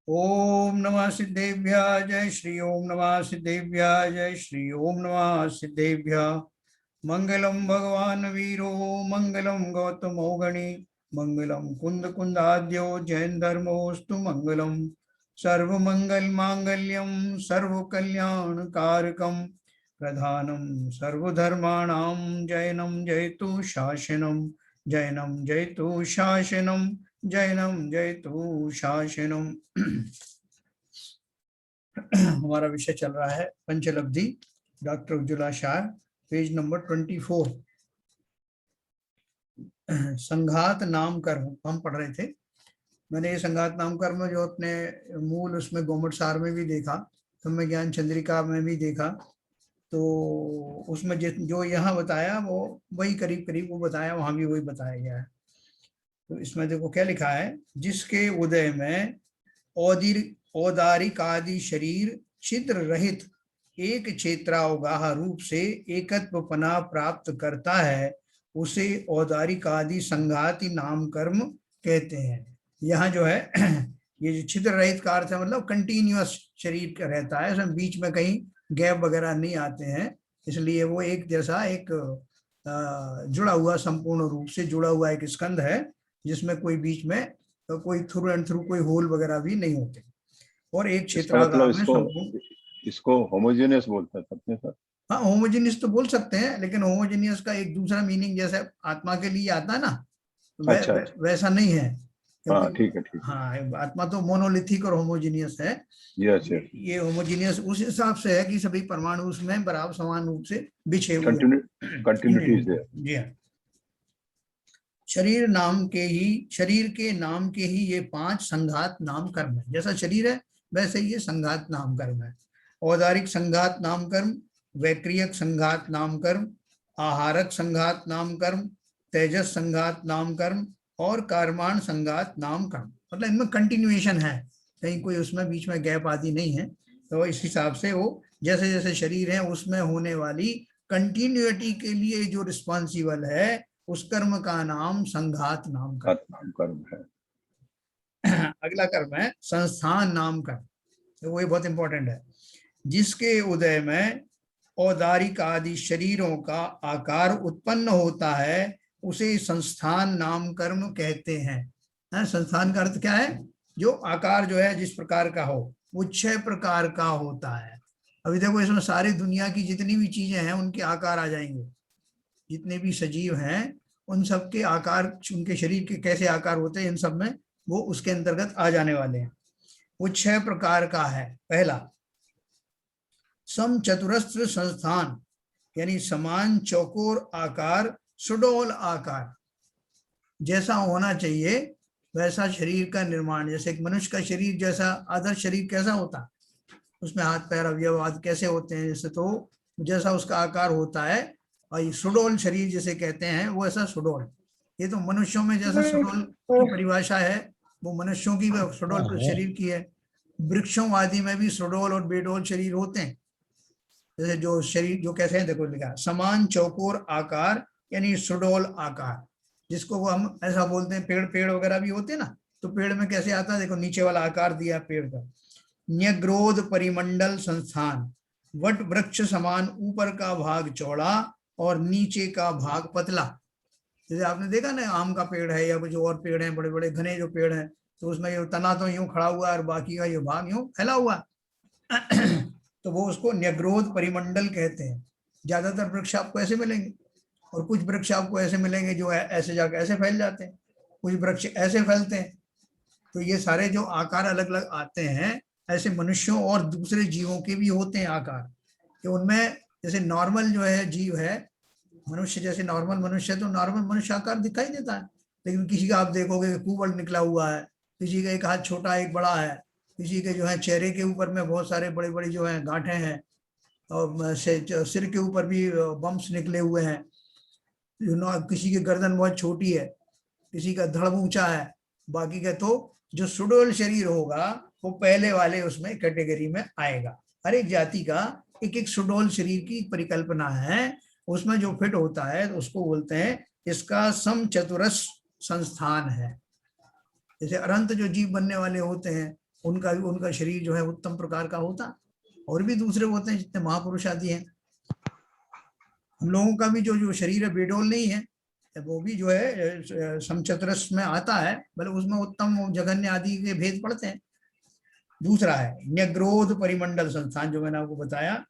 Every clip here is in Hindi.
ओम नमः सिद्धेभ्यः जय श्री ओम नमः सिद्धेभ्यः जय श्री ओम नमः सिद्धेभ्यः। मंगलम भगवान वीरो मंगलम गौतमो गणि मंगलम कुंद कुंदाद्यो जैन धर्मोस्तु मंगलम। सर्व मंगल मांगल्यम सर्व कल्याण कारकम प्रधानम सर्वधर्माणां जैनम जयतु शासनम जैनम जयतु शासनम जैनम जयतु शासनम। हमारा विषय चल रहा है पंचलब्धि, doctor Ujjwala Shah, page number 24। संघात नाम कर्म हम पढ़ रहे थे। मैंने ये संघात नाम कर्म जो अपने मूल उसमें गोमट सार में भी देखा, ब्रह्म ज्ञान चंद्रिका में भी देखा, तो उसमें जो यहाँ बताया वो वही करीब करीब वो बताया, वहां भी वही बताया गया है। तो इसमें देखो क्या लिखा है, जिसके उदय में औदारिक आदि शरीर छिद्र रहित एक क्षेत्रावगाह रूप से एकत्व पना प्राप्त करता है, उसे औदारिक आदि संघाति नाम कर्म कहते हैं। यहाँ जो है ये जो छिद्र रहित का अर्थ है मतलब कंटिन्यूअस शरीर का रहता है, उसमें बीच में कहीं गैप वगैरह नहीं आते हैं, इसलिए वो एक जैसा एक जुड़ा हुआ, संपूर्ण रूप से जुड़ा हुआ एक स्कंध है जिसमें कोई बीच में तो कोई थ्रू एंड थ्रू कोई होल वगैरह भी नहीं होते, और एक क्षेत्रागार में संपूर्ण। इसको होमोजेनियस बोलते हैं सर। हाँ, होमोजेनियस तो बोल सकते हैं, लेकिन होमोजेनियस का एक दूसरा मीनिंग जैसे आत्मा के लिए आता है ना, अच्छा। वैसा नहीं है। हाँ ठीक है ठीक है। हाँ, आत्मा तो मोनोलिथिक और होमोजेनियस है। Yes yes. ये होमोजेनियस उस हिसाब से है कि सभी परमाणु उसमें बराबर समान रूप से बिछे हुए। Continuity is there. जी हाँ। शरीर के नाम के ही ये 5 संघात नाम कर्म है। जैसा शरीर है वैसे ये संघात नाम कर्म है। औदारिक संघात नाम कर्म, वैक्रियक संघात नाम कर्म, आहारक संघात नाम कर्म, तेजस संघात नाम कर्म और कार्माण संघात नाम कर्म। मतलब इनमें कंटिन्यूएशन है, कहीं कोई उसमें बीच में गैप आदि नहीं है। तो इस हिसाब से वो जैसे जैसे शरीर है उसमें होने वाली कंटिन्यूटी के लिए जो रिस्पॉन्सिबल है उस कर्म का नाम संघात नाम कर्म है। अगला कर्म है संस्थान नाम कर्म, तो वही बहुत इंपॉर्टेंट है। जिसके उदय में औदारिक आदि शरीरों का आकार उत्पन्न होता है उसे संस्थान नाम कर्म कहते हैं। संस्थान का अर्थ क्या है? जो आकार जो है जिस प्रकार का हो वो 6 प्रकार का होता है। अभी देखो इसमें सारी दुनिया की जितनी भी चीजें हैं उनके आकार आ जाएंगे, जितने भी सजीव हैं उन सब के आकार, उनके शरीर के कैसे आकार होते हैं इन सब में वो उसके अंतर्गत आ जाने वाले हैं। वो 6 प्रकार का है। पहला समचतुरस्र संस्थान, यानी समान चौकोर आकार, सुडोल आकार, जैसा होना चाहिए वैसा शरीर का निर्माण। जैसे एक मनुष्य का शरीर जैसा आदर्श शरीर कैसा होता, उसमें हाथ पैर अवयव आदि कैसे होते हैं, जैसे तो जैसा उसका आकार होता है, और ये सुडोल शरीर जिसे कहते हैं वो ऐसा सुडोल। ये तो मनुष्यों में जैसा सुडोल की परिभाषा है वो मनुष्यों की सुडोल शरीर की है। वृक्षों आदि में भी सुडोल और बेडोल शरीर होते हैं। जैसे जो शरीर जो कैसे हैं देखो लिखा, समान चौकोर आकार यानी सुडोल आकार, जिसको वो हम ऐसा बोलते हैं। पेड़ वगैरह भी होते हैं ना, तो पेड़ में कैसे आता है देखो, नीचे वाला आकार दिया पेड़ का। न्यग्रोध परिमंडल संस्थान, वट वृक्ष समान ऊपर का भाग चौड़ा और नीचे का भाग पतला। जैसे आपने देखा ना आम का पेड़ है या कुछ और पेड़ हैं, बड़े बड़े घने जो पेड़ हैं, तो उसमें ये तना तो यूं खड़ा हुआ है और बाकी का ये भाग यूं फैला हुआ तो वो उसको न्यग्रोध परिमंडल कहते हैं। ज्यादातर वृक्ष आपको ऐसे मिलेंगे, और कुछ वृक्ष आपको ऐसे मिलेंगे जो ऐसे जाकर ऐसे फैल जाते हैं, कुछ वृक्ष ऐसे फैलते हैं। तो ये सारे जो आकार अलग अलग आते हैं, ऐसे मनुष्यों और दूसरे जीवों के भी होते हैं आकार, कि उनमें जैसे नॉर्मल जो है जीव है, मनुष्य जैसे नॉर्मल मनुष्य है तो नॉर्मल मनुष्य आकार दिखाई देता है। लेकिन किसी का आप देखोगे कुबड़ निकला हुआ है, किसी का एक हाथ छोटा एक बड़ा है, किसी के जो है चेहरे के ऊपर में बहुत सारे बड़े बड़े जो है गांठें हैं, और सिर के ऊपर भी बम्स निकले हुए हैं। किसी की गर्दन बहुत छोटी है, किसी का धड़ ऊंचा है, बाकी का तो जो सुडोल शरीर होगा वो पहले वाले उसमें कैटेगरी में आएगा। हर एक जाति का एक एक सुडोल शरीर की परिकल्पना है, उसमें जो फिट होता है तो उसको बोलते हैं इसका समचतुरस संस्थान है। जैसे अनंत जो जीव बनने वाले होते हैं उनका उनका शरीर जो है उत्तम प्रकार का होता। और भी दूसरे होते हैं जितने महापुरुष आदि हैं। हम लोगों का भी जो शरीर है बेडोल नहीं है, वो भी जो है समचतुरस में आता है, मतलब उसमें उत्तम जघन्य आदि के भेद पड़ते हैं। दूसरा है न्यग्रोध परिमंडल संस्थान, जो मैंने आपको बताया।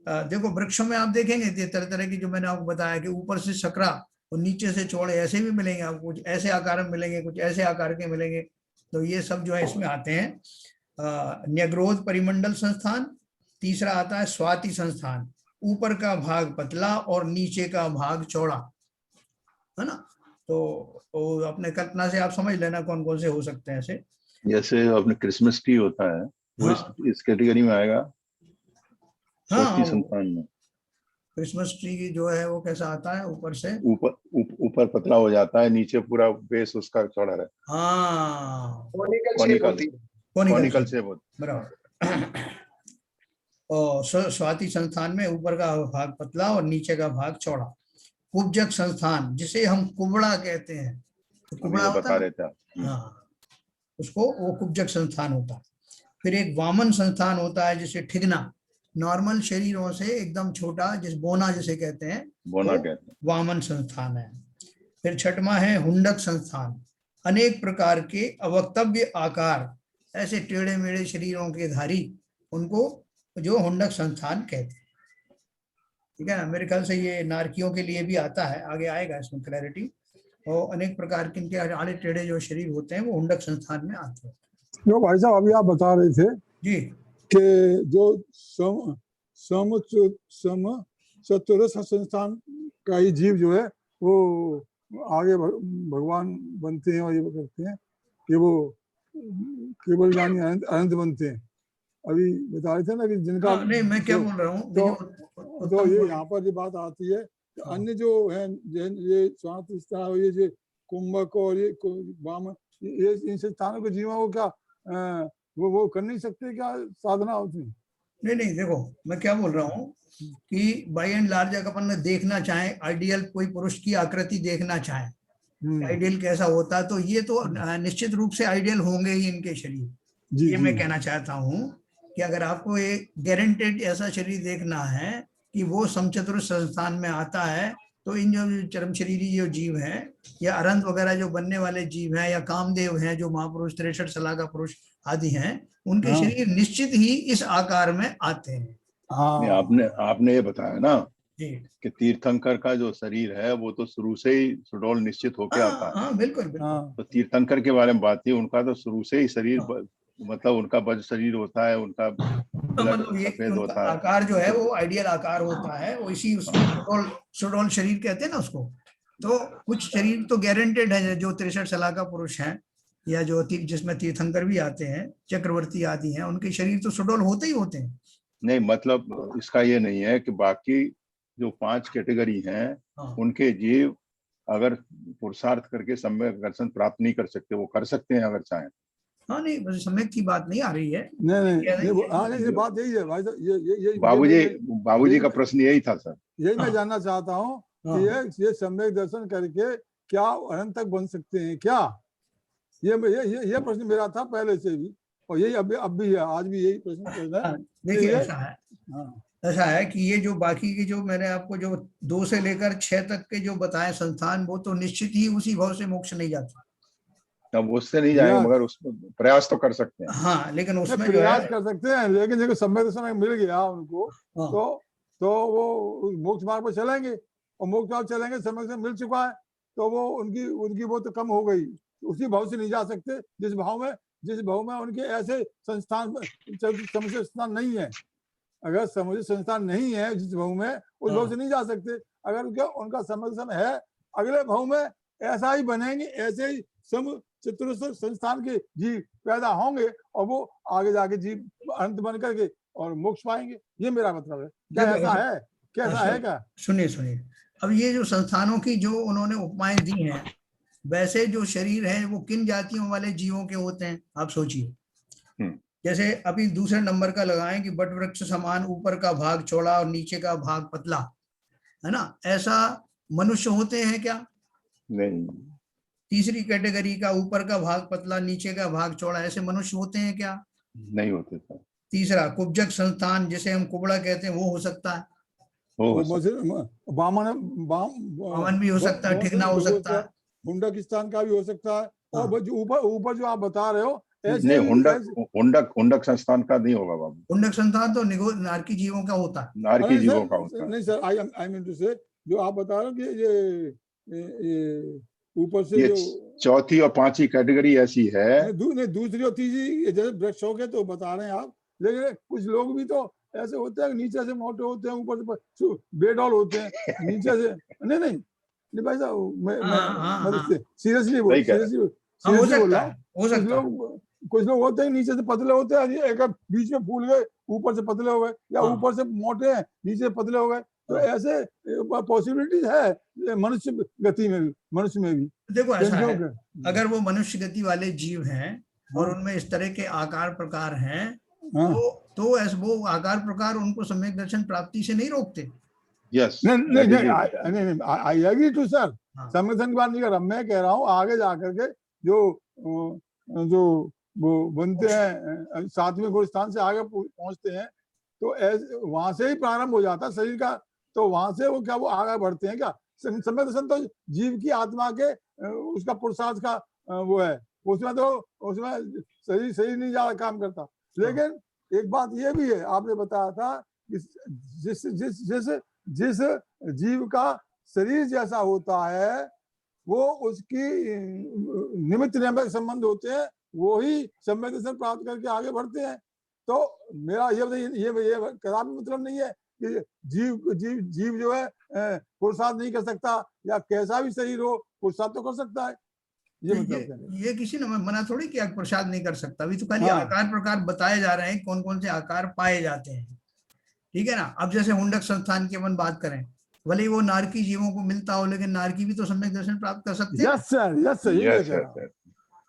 देखो वृक्षों में आप देखेंगे तरह तरह की, जो मैंने आपको बताया कि ऊपर से सकरा और नीचे से चौड़े ऐसे भी मिलेंगे आपको, कुछ ऐसे आकार में मिलेंगे, कुछ ऐसे आकार के मिलेंगे। तो ये सब जो है इसमें आते हैं। न्यग्रोध परिमंडल संस्थान। तीसरा आता है स्वाति संस्थान, ऊपर का भाग पतला और नीचे का भाग चौड़ा, है ना। तो अपने कल्पना से आप समझ लेना कौन कौन से हो सकते हैं ऐसे। जैसे अपने क्रिसमस ट्री होता है, वो हाँ इस कैटेगरी में आएगा, हाँ, स्वाति संस्थान में। क्रिसमस ट्री जो है वो कैसा आता है, ऊपर से ऊपर पतला हो जाता है, नीचे पूरा बेस उसका चौड़ा रहता हाँ कॉनिकल है। शेप होती है। कॉनिकल शेप होता बराबर। और स्वाति संस्थान में ऊपर का भाग पतला और नीचे का भाग चौड़ा। कुब्जक संस्थान, जिसे हम कुबड़ा कहते हैं, तो है। कुबड़ा ये होता बता है, रहे थे। हाँ, उसको वो कुब्जक संस्थान होता है। फिर एक वामन संस्थान होता है, जिसे ठिगना, नॉर्मल शरीरों से एकदम छोटा, जिस बोना जिसे कहते हैं, बोना वो कहते हैं। वामन संस्थान है। फिर छठवां है हुंडक संस्थान, अनेक प्रकार के अवक्तव्य आकार, ऐसे टेढ़े मेढ़े शरीरों के धारी, उनको जो हुंडक संस्थान कहते हैं। ठीक है ना। मेरे ख्याल से ये नारकियों के लिए भी आता है, आगे आएगा इसमें क्लैरिटी। और अनेक प्रकार के इनके आड़े टेढ़े जो शरीर होते हैं वो हुंडक संस्थान में आते हैं। जो भाई साहब अभी आप बता रहे थे जी कि जो सम चतुरस संस्थान का ही जीव जो है वो आगे भगवान बनते हैं और ये करते हैं कि वो केवल ज्ञानी अनंत बनते हैं। अभी बता रहे थे ना कि जिनका नहीं, मैं क्या बोल रहा हूँ, तो ये यहाँ पर जो बात आती है कि अन्य जो है ये स्वाति, ये जो कुंभक और ये वामन, ये इन संस्थानों के जीवों को क्या वो कर नहीं सकते क्या साधना होती? नहीं, देखो मैं क्या बोल रहा हूँ कि बाई एंड लार्ज अगर अपन देखना चाहे आइडियल, कोई पुरुष की आकृति देखना चाहे आइडियल कैसा होता है, तो ये तो निश्चित रूप से आइडियल होंगे ही इनके शरीर। ये मैं कहना चाहता हूँ कि अगर आपको एक गारंटेड ऐसा शरीर देखना है कि वो समचतुर संस्थान में आता है, तो इन जो चरम शरीरी जो जीव हैं या अरंत वगैरह जो बनने वाले जीव हैं या कामदेव हैं, जो महापुरुष 63 सलाह का पुरुष आदि हैं, उनके शरीर निश्चित ही इस आकार में आते हैं। आपने ये बताया ना जी कि तीर्थंकर का जो शरीर है वो तो शुरू से ही सुडौल निश्चित होके आता है। हाँ बिल्कुल। तो तीर्थंकर के बारे में बात थी, उनका तो शुरू से ही शरीर मतलब उनका वज्र शरीर होता है, उनका मतलब ये होता है। आकार जो है वो आइडियल आकार होता है, वो इसी उसको सुडौल शरीर कहते हैं ना उसको। तो कुछ शरीर तो गारंटेड है, जो 63 सलाह का पुरुष है या जो जिसमें तीर्थंकर भी आते हैं, चक्रवर्ती आदि हैं, उनके शरीर तो सुडौल होते ही होते हैं। नहीं, मतलब इसका ये नहीं है कि बाकी जो 5 कैटेगरी हैं उनके जीव अगर पुरुषार्थ करके सम्यक दर्शन प्राप्त नहीं कर सकते, वो कर सकते हैं अगर चाहें। हाँ नहीं, बस सम्यक की बात नहीं आ रही है। नहीं, बात यही है भाई, ये बाबूजी का प्रश्न यही था सर। यही मैं जानना चाहता हूँ कि ये सम्यक दर्शन करके क्या अनंत तक बन सकते हैं क्या? ये प्रश्न मेरा था पहले से भी, और यही अब भी है, आज भी यही प्रश्न। देखिए ऐसा है कि ये जो बाकी के जो मैंने आपको जो 2 से लेकर 6 तक के जो बताए संस्थान, वो तो निश्चित ही उसी भाव से मोक्ष नहीं जाता। अब उससे नहीं जाएंगे, मगर उसमें प्रयास तो कर सकते हैं। हाँ, लेकिन उसमें प्रयास कर सकते हैं, लेकिन जब सम्यक दर्शन मिल गया उनको तो वो मोक्ष मार्ग पर चलेंगे, और मोक्ष मार्ग चलेंगे, सम्यक दर्शन मिल चुका है तो वो उनकी वो तो कम हो गई, उसी भाव से नहीं जा सकते जिस भाव में उनके ऐसे संस्थान समुचित संस्थान नहीं है। अगर समुचित संस्थान नहीं है जिस भाव में, उस भाव से नहीं जा सकते। अगर उनका सम्यक है, अगले भाव में ऐसा ही बनेंगे, ऐसे ही चतुर संस्थान के जीव पैदा होंगे और वो आगे जाके जीव अंत बन करके और मोक्ष पाएंगे। ये मेरा मतलब है। क्या ऐसा है? कैसा है क्या? सुनिए, अब ये जो संस्थानों की जो उन्होंने उपमाएं दी हैं, वैसे जो शरीर है वो किन जातियों वाले जीवों के होते हैं आप सोचिए। जैसे अभी दूसरे नंबर का लगाएं कि बट वृक्ष समान ऊपर का भाग चौड़ा और नीचे का भाग पतला, है ना, ऐसा मनुष्य होते हैं क्या? नहीं। तीसरी कैटेगरी का ऊपर का भाग पतला, नीचे का भाग चौड़ा, ऐसे मनुष्य होते हैं क्या? नहीं होते सर। तीसरा कुब्जक संस्थान, जिसे हम कुबड़ा कहते हैं, वो हो सकता है? वो बामन पवन भी हो सकता है, ठिकना हो सकता है, हुंडकिस्तान का भी हो सकता है। और जो ऊपर ऊपर जो आप बता रहे हो नहीं, हुंडक संस्थान का नहीं होगा बाबू। हुंडक संस्थान तो नारकी जीवों का होता है। नारकी जीवों का होता है। नहीं सर, आई मीन टू से जो आप बता रहे हो कि ये ऊपर से ये जो चौथी और पांचवी कैटेगरी ऐसी है। नहीं, दूसरी और तीसरी जैसे वृक्ष हो गए तो बता रहे हैं आप, लेकिन कुछ लोग भी तो ऐसे होते हैं, नीचे से मोटे होते हैं, ऊपर से बेडॉल होते हैं, नीचे से नहीं भाई साहब, मैं सीरियसली बोल रहा हूँ। कुछ लोग होते हैं नीचे से पतले होते हैं, एक बीच में फूल गए, ऊपर से पतले हो गए, या ऊपर से मोटे हैं, नीचे से पतले हो गए। तो ऐसे पॉसिबिलिटीज है मनुष्य गति में भी, मनुष्य में भी। देखो ऐसा है, अगर वो मनुष्य गति वाले जीव हैं और उनमें इस तरह के आकार प्रकार हैं, तो ऐसे वो आकार प्रकार उनको सम्यक दर्शन प्राप्ति से नहीं रोकते। यस, नहीं, आई एग्री टू सर, सम्यक दर्शन की बात नहीं कर रहा मैं, कह रहा हूँ आगे जाकर के जो वो बनते हैं, 7वें गुरु स्थान से आगे पहुंचते हैं, तो वहां से ही प्रारंभ हो जाता है शरीर का, तो वहां से वो क्या वो आगे बढ़ते हैं क्या? सम्यक दर्शन तो जीव की आत्मा के उसका पुरुषार्थ का वो है, उसमें शरीर नहीं ज्यादा काम करता। लेकिन एक बात ये भी है, आपने बताया था जिस जीव का शरीर जैसा होता है वो उसकी निमित्त नियामक संबंध होते हैं, वो ही सम्यक दर्शन प्राप्त करके आगे बढ़ते हैं। तो मेरा ये कदापि मतलब नहीं है कि जीव जो है पुरुषार्थ नहीं कर सकता, या कैसा भी शरीर हो पुरुषार्थ तो कर सकता है। ये किसी ने मना थोड़ी किया पुरुषार्थ नहीं कर सकता, अभी तो खाली आकार प्रकार बताए जा रहे हैं कौन कौन से आकार पाए जाते हैं, ठीक है ना। अब जैसे हुंडक संस्थान की अपन बात करें, भले ही वो नारकी जीवों को मिलता हो, लेकिन नारकी भी तो सम्यक दर्शन प्राप्त कर सकते हैं। यस सर,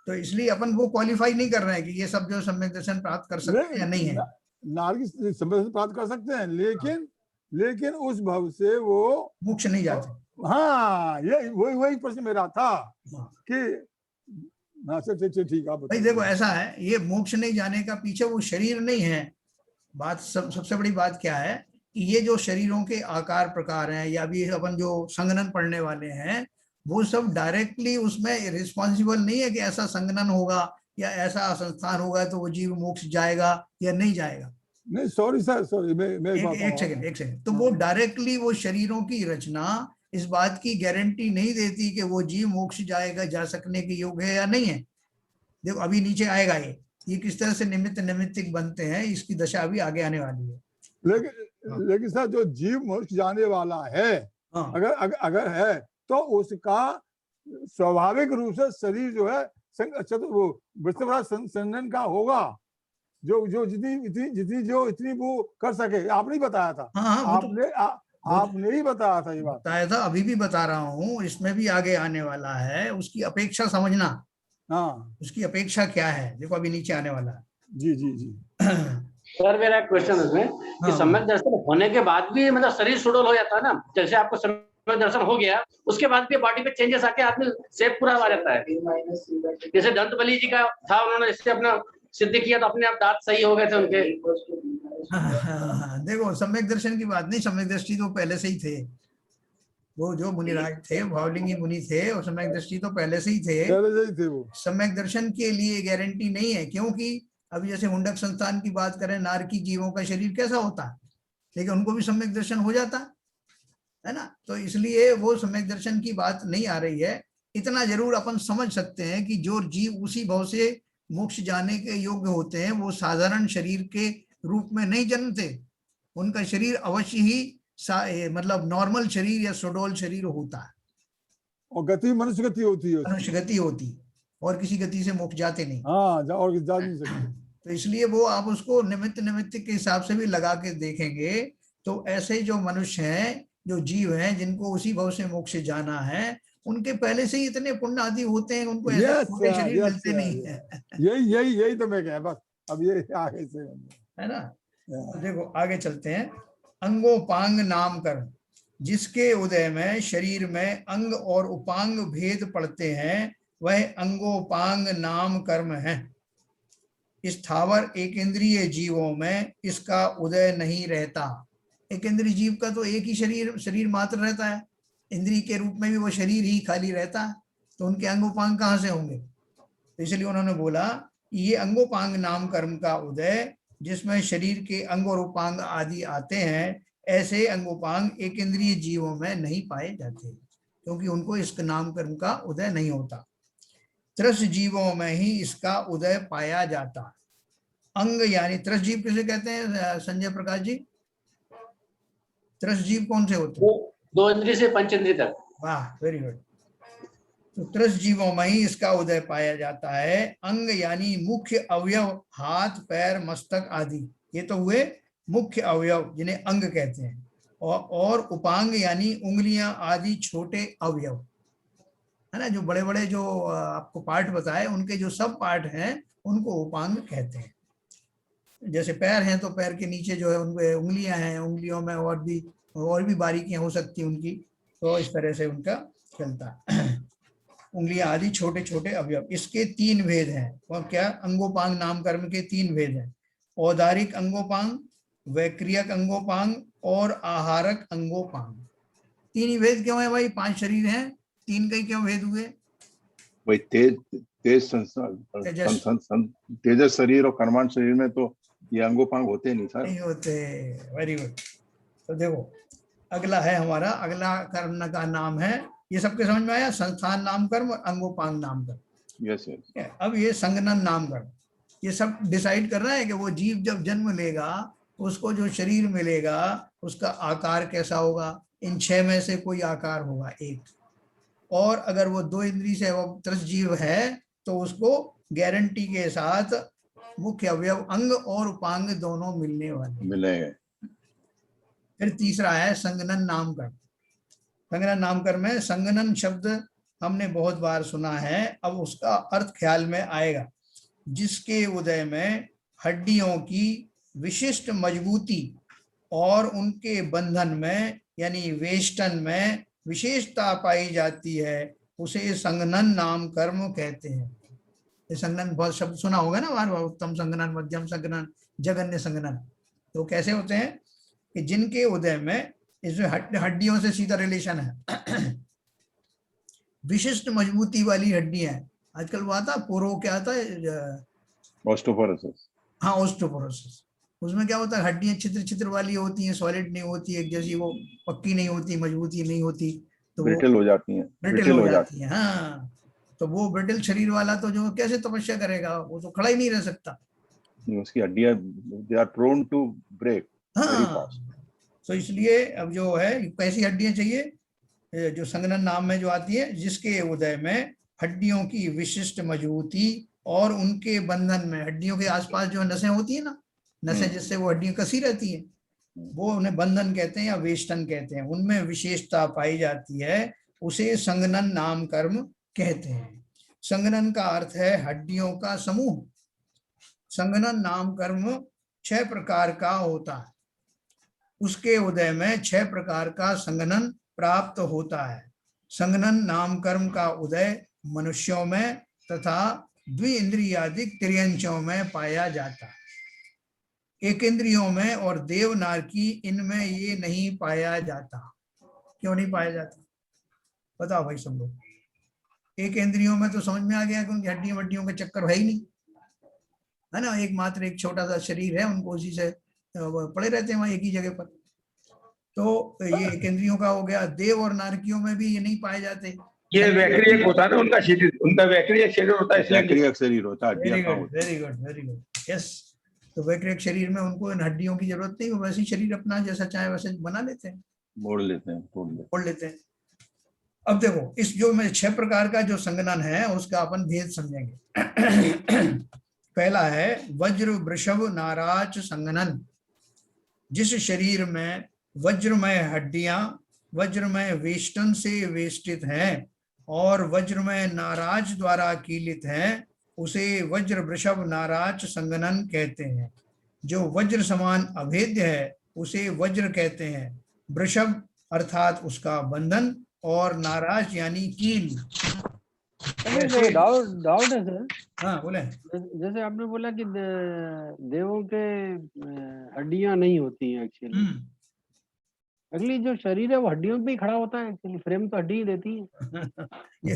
तो इसलिए अपन वो क्वालिफाई नहीं कर रहे हैं कि ये सब जो सम्यक दर्शन प्राप्त कर सकते हैं या नहीं है। नारकी सम्यक दर्शन प्राप्त कर सकते हैं, लेकिन उस भव से वो मोक्ष नहीं जाते। ये वही प्रश्न मेरा था कि ठीक है भाई देखो ऐसा है, ये मोक्ष नहीं जाने का पीछे वो शरीर नहीं है, बात सबसे बड़ी बात क्या है कि ये जो शरीरों के आकार प्रकार हैं, या भी अपन जो संगनन पढ़ने वाले हैं, वो सब डायरेक्टली उसमें रिस्पॉन्सिबल नहीं है कि ऐसा संगनन होगा या ऐसा संस्थान होगा तो वो जीव मोक्ष जाएगा या नहीं जाएगा। नहीं सॉरी सर, एक सेकंड, तो वो डायरेक्टली वो शरीरों की रचना इस बात की गारंटी नहीं देती कि वो जीव मोक्ष जाएगा, जा सकने के योग्य है या नहीं है। देखो अभी नीचे आएगा ये किस तरह से निमित्तिक बनते हैं, इसकी दशा अभी आगे आने वाली है। लेकिन सर जो जीव मोक्ष जाने वाला है, अगर है तो उसका स्वाभाविक रूप से शरीर जो है अच्छा तो वो वृषभ संगठन का होगा, जो जितनी वो कर सके। आपने ही बताया था। आपने ही बताया था, ये बात बताया था, अभी भी बता रहा हूँ, इसमें भी आगे आने वाला है, उसकी अपेक्षा समझना। उसकी अपेक्षा क्या है, देखो अभी नीचे आने वाला है। जी सर मेरा एक क्वेश्चन इसमें कि सम्यक दर्शन होने के बाद भी मतलब शरीर सुडौल हो जाता है ना, जैसे आपको सम्यक दर्शन हो गया उसके बाद भी बॉडी पे चेंजेस आके आदमी शेप पूरा आ जाता है। जैसे दंत बलि जी का था, उन्होंने इससे अपना सिद्ध किया तो अपने आप दांत सही हो गए थे उनके। देखो सम्यक दर्शन की बात नहीं, सम्यक दृष्टि तो पहले से ही थे, वो जो मुनिराज थे, भावलिंगी मुनि थे, और सम्यक दृष्टि तो पहले से ही थे वो। सम्यक दर्शन के लिए गारंटी नहीं है, क्योंकि अभी जैसे हुंडक संस्थान की बात करें, नारकी जीवों का शरीर कैसा होता है, लेकिन उनको भी सम्यक दर्शन हो जाता है ना। तो इसलिए वो सम्यक दर्शन की बात नहीं आ रही है। इतना जरूर अपन समझ सकते हैं कि जो जीव उसी भाव से मोक्ष जाने के योग्य होते हैं, वो साधारण शरीर के रूप में नहीं जन्मते, उनका शरीर अवश्य ही मतलब नॉर्मल शरीर या सुडौल शरीर होता है, और गति मनुष्य गति होती है, मनुष्य गति होती, और किसी गति से मोक्ष जाते नहीं। और जा नहीं सकते। तो इसलिए वो आप उसको निमित्त के हिसाब से भी लगा के देखेंगे तो ऐसे जो मनुष्य हैं, जो जीव हैं, जिनको उसी भाव से मोक्ष जाना है, उनके पहले से ही इतने पुण्य आदि होते हैं, उनको ऐसे छोटे शरीर मिलते नहीं है। यही तो मैं कह, बस अब ये आगे से है ना। तो देखो आगे चलते हैं। अंगोपांग नाम कर, जिसके उदय में शरीर में अंग और उपांग भेद पड़ते हैं, वह अंगोपांग नाम कर्म है। स्थावर एकेंद्रीय जीवों में इसका उदय नहीं रहता। एकेंद्रीय जीव का तो एक ही शरीर मात्र रहता है, इंद्रिय के रूप में भी वो शरीर ही खाली रहता है, तो उनके अंगोपांग कहाँ से होंगे? तो इसलिए उन्होंने बोला ये अंगोपांग नाम कर्म का उदय, जिसमें शरीर के अंग और उपांग आदि आते हैं, ऐसे अंगोपांग एक इंद्रिय जीवों में नहीं पाए जाते, क्योंकि उनको इस नाम कर्म का उदय नहीं होता। त्रस जीवों में ही इसका उदय पाया जाता। अंग यानी त्रस जीव किसे कहते हैं संजय प्रकाश जी? त्रस जीव कौन से होते हैं? दो इंद्रिय से पंच इंद्रिय तक। वाह, वेरी गुड। तो त्रस जीवों में ही इसका उदय पाया जाता है। अंग यानी मुख्य अवयव, हाथ पैर मस्तक आदि, ये तो हुए मुख्य अवयव जिन्हें अंग कहते हैं। और उपांग यानी उंगलियां आदि छोटे अवयव, है ना, जो बड़े बड़े जो आपको पार्ट बताए उनके जो सब पार्ट हैं उनको उपांग कहते हैं। जैसे पैर हैं तो पैर के नीचे जो है उनके उंगलियां हैं, उंगलियों में और भी बारीकियां हो सकती हैं उनकी, तो इस तरह से उनका चलता है। उंगलियां आदि छोटे छोटे अवयव। इसके 3 भेद हैं। और क्या? अंगोपांग नाम कर्म के 3 भेद हैं। औदारिक अंगोपांग, वैक्रियक अंगोपांग और आहारक अंगोपांग। 3 ही भेद क्यों है भाई? 5 शरीर हैं, 3 के क्यों भेद हुए? भाई तेजस शरीर और कर्मांड शरीर में तो ये अंगोपांग होते नहीं सर। नहीं होते। Very good. तो देखो अगला है हमारा, अगला कर्म का नाम है, ये सबके समझ में आया? संस्थान नाम कर्म और अंगोपांग नाम कर्म। Yes yes. अब ये संगनन नाम कर्म, ये सब डिसाइड कर रहा है कि वो जीव जब जन्म लेगा उसको जो शरीर मिलेगा उसका आकार कैसा होगा। इन 6 में से कोई आकार होगा एक, और अगर वो 2 इंद्रिय से वो त्रस जीव है तो उसको गारंटी के साथ मुख्य अवयव अंग और उपांग दोनों मिलने वाले मिलेंगे। फिर तीसरा है संगनन नाम कर्म। संगनन नाम कर्म में संगनन शब्द हमने बहुत बार सुना है, अब उसका अर्थ ख्याल में आएगा। जिसके उदय में हड्डियों की विशिष्ट मजबूती और उनके बंधन में यानी वेष्टन में विशेषता पाई जाती है, उसे संगनन नाम कर्म कहते हैं। ये संगनन बहुत शब्द सुना होगा ना बार बार, उत्तम संगनन, मध्यम संगनन, जघन्य संगनन। तो कैसे होते हैं कि जिनके उदय में इसमें हड्डियों से सीधा रिलेशन है। विशिष्ट मजबूती वाली हड्डियां, आजकल वो आता पोरो, क्या आता है? ऑस्टियोपोरोसिस। हाँ, ऑस्टियोपोरोसिस। उसमें क्या होता है, हड्डियां छिद्र छिद्र वाली होती हैं, सॉलिड नहीं होती, एक जैसी वो पक्की नहीं होती, मजबूती नहीं होती, तो ब्रिटल हो जाती हैं। ब्रिटल हो जाती है। हाँ, तो वो ब्रिटल शरीर वाला तो जो कैसे तपस्या करेगा, वो तो खड़ा ही नहीं रह सकता। उसकी हड्डियां they are prone to break very fast. तो इसलिए अब जो है कैसी हड्डियां चाहिए, जो संगनन नाम में जो आती है, जिसके उदय में हड्डियों की विशिष्ट मजबूती और उनके बंधन में, हड्डियों के आसपास जो नसें होती है ना, नसें जिससे वो हड्डियां कसी रहती है, वो उन्हें बंधन कहते हैं या वेष्टन कहते हैं, उनमें विशेषता पाई जाती है, उसे संगनन नाम कर्म कहते हैं। संगनन का अर्थ है हड्डियों का समूह। संगनन नाम कर्म 6 प्रकार का होता है। उसके उदय में 6 प्रकार का संगनन प्राप्त होता है। संगनन नाम कर्म का उदय मनुष्यों में तथा द्विइंद्रियादिक त्रियंचों में पाया जाता है। एक इंद्रियों में और देवनारकी इनमें ये नहीं पाया जाता। क्यों नहीं पाया जाता बताओ भाई सब लोग? एक इंद्रियों में तो समझ में आ गया कि उनकी हड्डियों वड्डियों का चक्कर है ही नहीं, है ना, एकमात्र एक छोटा सा शरीर है, उनको उसी से पड़े रहते हैं वहां एक ही जगह पर। तो ये एक इंद्रियों का हो गया। देव और नारकियों में भी ये नहीं पाए जाते। ये वैक्रियक होता है ना उनका शरीर, उनका वैक्रियक शरीर होता है, इसलिए वैक्रियक शरीर होता है। Very good, very good, very good, yes. तो वैक्रियक शरीर में उनको इन हड्डियों की जरूरत नहीं, वो वैसे शरीर अपना जैसा चाहे वैसे बना लेते हैं, मोड़ लेते हैं, तोड़ लेते हैं। अब देखो इस जो में 6 प्रकार का जो संगनन है उसका अपन भेद समझेंगे। पहला है वज्र वृषभ नाराज संगनन। जिस शरीर में वज्रमय हड्डियां वज्रमय वेष्टन से वेष्टित हैं और वज्रमय नाराज द्वारा कीलित हैं, उसे वज्र वृषभ नाराज संगनन कहते हैं। जो वज्र समान अभेद्य है उसे वज्र कहते हैं। वृषभ अर्थात उसका बंधन और नाराज यानी कील। डाउट है सर। हाँ बोले। जैसे आपने बोला कि देवों के हड्डियां नहीं होती हैं एक्चुअली, अगली जो शरीर है वो हड्डियों पे ही खड़ा होता है एक्चुअली, फ्रेम तो हड्डी ही देती है। ये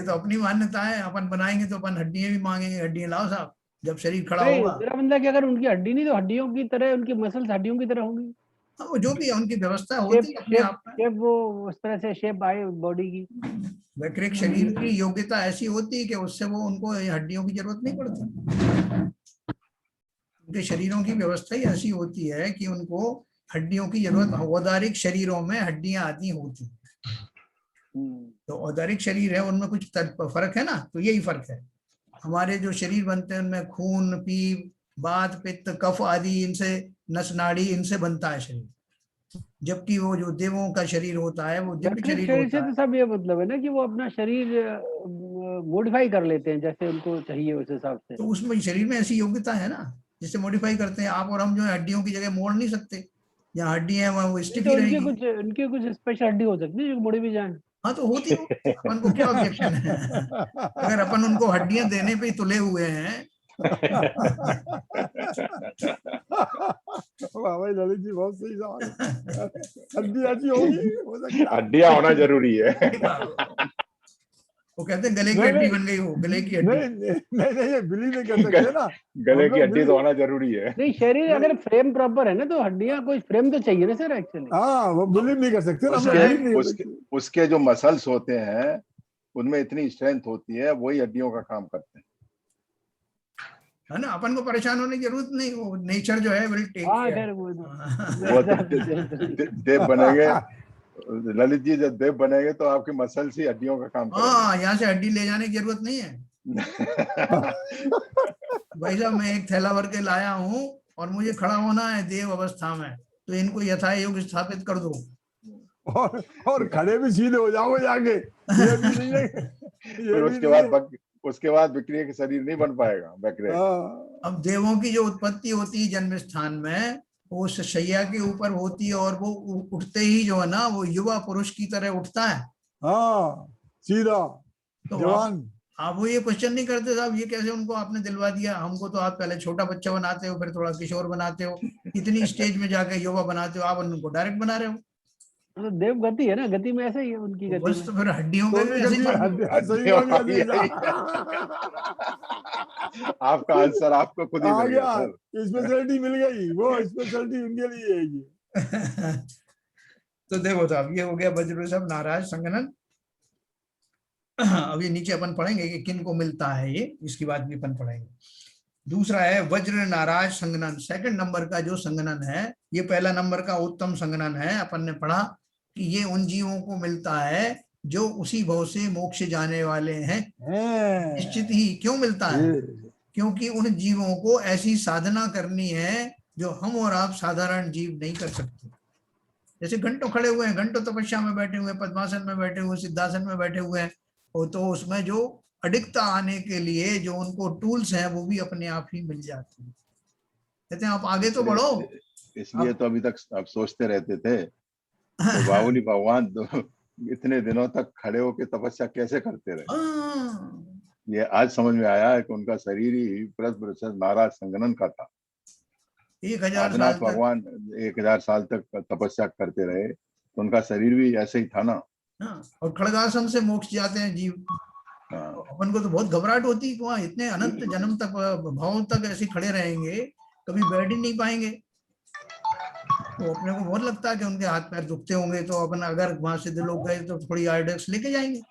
तो अपनी मान्यता है, अपन बनाएंगे तो अपन हड्डियां भी मांगेंगे, हड्डियां लाओ साहब, जब शरीर खड़ा नहीं, होगा। मेरा मतलब कि अगर उनकी हड्डी नहीं तो हड्डियों की तरह उनकी मसल्स हड्डियों की तरह होंगी। हाँ, वो जो भी है उनकी व्यवस्था होती है अपने आप में। शेप वो उस तरह से शेप आए बॉडी की। वैक्रिक शरीर की योग्यता ऐसी होती है कि उससे वो उनको हड्डियों की जरूरत नहीं पड़ती। उनके शरीरों की व्यवस्था ही ऐसी होती है कि उनको हड्डियों की जरूरत, औदारिक शरीरों में हड्डियां आदि होती हैं। तो औदारिक शरीर है उनमें कुछ फर्क है ना, तो यही फर्क है। हमारे जो शरीर बनते हैं उनमें खून, पीप, वात, पित्त, कफ आदि, इनसे नस नाड़ी, इनसे बनता है शरीर। जबकि वो जो देवों का शरीर होता है वो दिव्य शरीर शरीर होता से है। तो सब ये मतलब है ना कि वो अपना शरीर मॉडिफाई कर लेते हैं जैसे उनको चाहिए उस हिसाब से। तो उसमें शरीर में ऐसी योग्यता है ना जिससे मॉडिफाई करते हैं। आप और हम जो है हड्डियों की जगह मोड़ नहीं सकते, जहाँ हड्डी है वहाँ वो स्टिकी तो रहेगी। उनकी कुछ स्पेशल हड्डी हो सकती है जो मुड़ी भी जाए। हाँ तो होती हो, अपन को क्या ऑब्जेक्शन है? अगर अपन उनको हड्डियां देने पे ही तुले हुए हैं। वाह भाई ललित जी, बहुत सही सवाल है। हड्डी ऐसी होगी, हो सकता है। हड्डियां होना जरूरी है। वो कहते हैं गले की हड्डी बन गई, हो गले की हड्डी। नहीं, ये बिलीव नहीं कर सकते ना। गले की हड्डी तो होना जरूरी है। नहीं, शरीर अगर फ्रेम प्रॉपर है ना तो हड्डियां, कोई फ्रेम तो चाहिए ना सर एक्चुअली। हाँ, वो बिलीव नहीं कर सकते ना, हम लोग उसके बिलीव नहीं कर उसके सकते। उसके जो मसल्स होते हैं उनमें इतनी स्ट्रेंथ होती है, वही हड्डियों का काम करते हैं, है ना। अपन को परेशान होने की जरूरत नहीं, वो नेचर जो है विल टेक केयर। वो देव बनेंगे ललित जी, जब देव बनेंगे तो आपके मसल्स ही हड्डियों का काम करेंगे। हाँ, यहाँ से हड्डी ले जाने की जरूरत नहीं है। भाई साहब, मैं एक थैला भर के लाया हूँ और मुझे खड़ा होना है देव अवस्था में, तो इनको यथा योग स्थापित कर दो। और खड़े भी सीधे हो जाओगे जाके, ये भी नहीं है, फिर उसके बाद विक्रिया के शरीर नहीं बन पाएगा। अब देवों की जो उत्पत्ति होती है जन्म स्थान में, वो शैया के ऊपर होती है और वो उठते ही जो है ना वो युवा पुरुष की तरह उठता है। हाँ, सीधा तो जवान। आप वो ये क्वेश्चन नहीं करते साहब, ये कैसे उनको आपने दिलवा दिया? हमको तो आप पहले छोटा बच्चा बनाते हो, फिर थोड़ा किशोर बनाते हो, इतनी स्टेज में जाके युवा बनाते हो, आप उनको डायरेक्ट बना रहे हो। तो देव गति है ना, गति में ऐसे ही है उनकी गति बस में। तो फिर हड्डियों का भी ऐसे आपका आंसर आपको खुद ही मिल गया सर। स्पेशलिटी मिल गई, वो स्पेशलिटी उनके लिए है ये। तो देखो साहब, ये हो गया वज्र ऋषभ नाराज संगनन। अभी नीचे अपन पढ़ेंगे कि किन को मिलता है ये, इसकी बात भी अपन पढ़ेंगे। दूसरा है वज्र नाराज संगनन। सेकंड नंबर का जो संगनन है, ये पहला नंबर का उत्तम संगनन है। अपन ने पढ़ा कि ये उन जीवों को मिलता है जो उसी भव से मोक्ष जाने वाले हैं। निश्चित ही क्यों मिलता है? क्योंकि उन जीवों को ऐसी साधना करनी है जो हम और आप साधारण जीव नहीं कर सकते। जैसे घंटों खड़े हुए हैं, घंटों तपस्या में बैठे हुए, पद्मासन में बैठे हुए, सिद्धासन में बैठे हुए हैं, तो उसमें जो अडिगता आने के लिए जो उनको टूल्स हैं वो भी अपने आप ही मिल जाती है। कहते हैं आप आगे तो बढ़ो। इसलिए तो अभी तक आप सोचते रहते थे तो बाहुली भगवान तो इतने दिनों तक खड़े होकर तपस्या कैसे करते रहे। ये आज समझ में आया है कि उनका शरीर ही वृषभ नाराज संगनन का था। 1000 साल तक भगवान 1000 साल तक तपस्या करते रहे तो उनका शरीर भी ऐसे ही था ना। और खड़गासन से मोक्ष जाते हैं जीव। अपन को तो बहुत घबराहट होती है, वहां इतने अनंत जन्म तक, भाव तक ऐसे खड़े रहेंगे, कभी बैठ ही नहीं पाएंगे। तो अपने को बहुत लगता है कि उनके हाथ पैर दुखते होंगे, तो अपन अगर वहां से लोग गए तो थोड़ी आयोडेक्स लेके जाएंगे।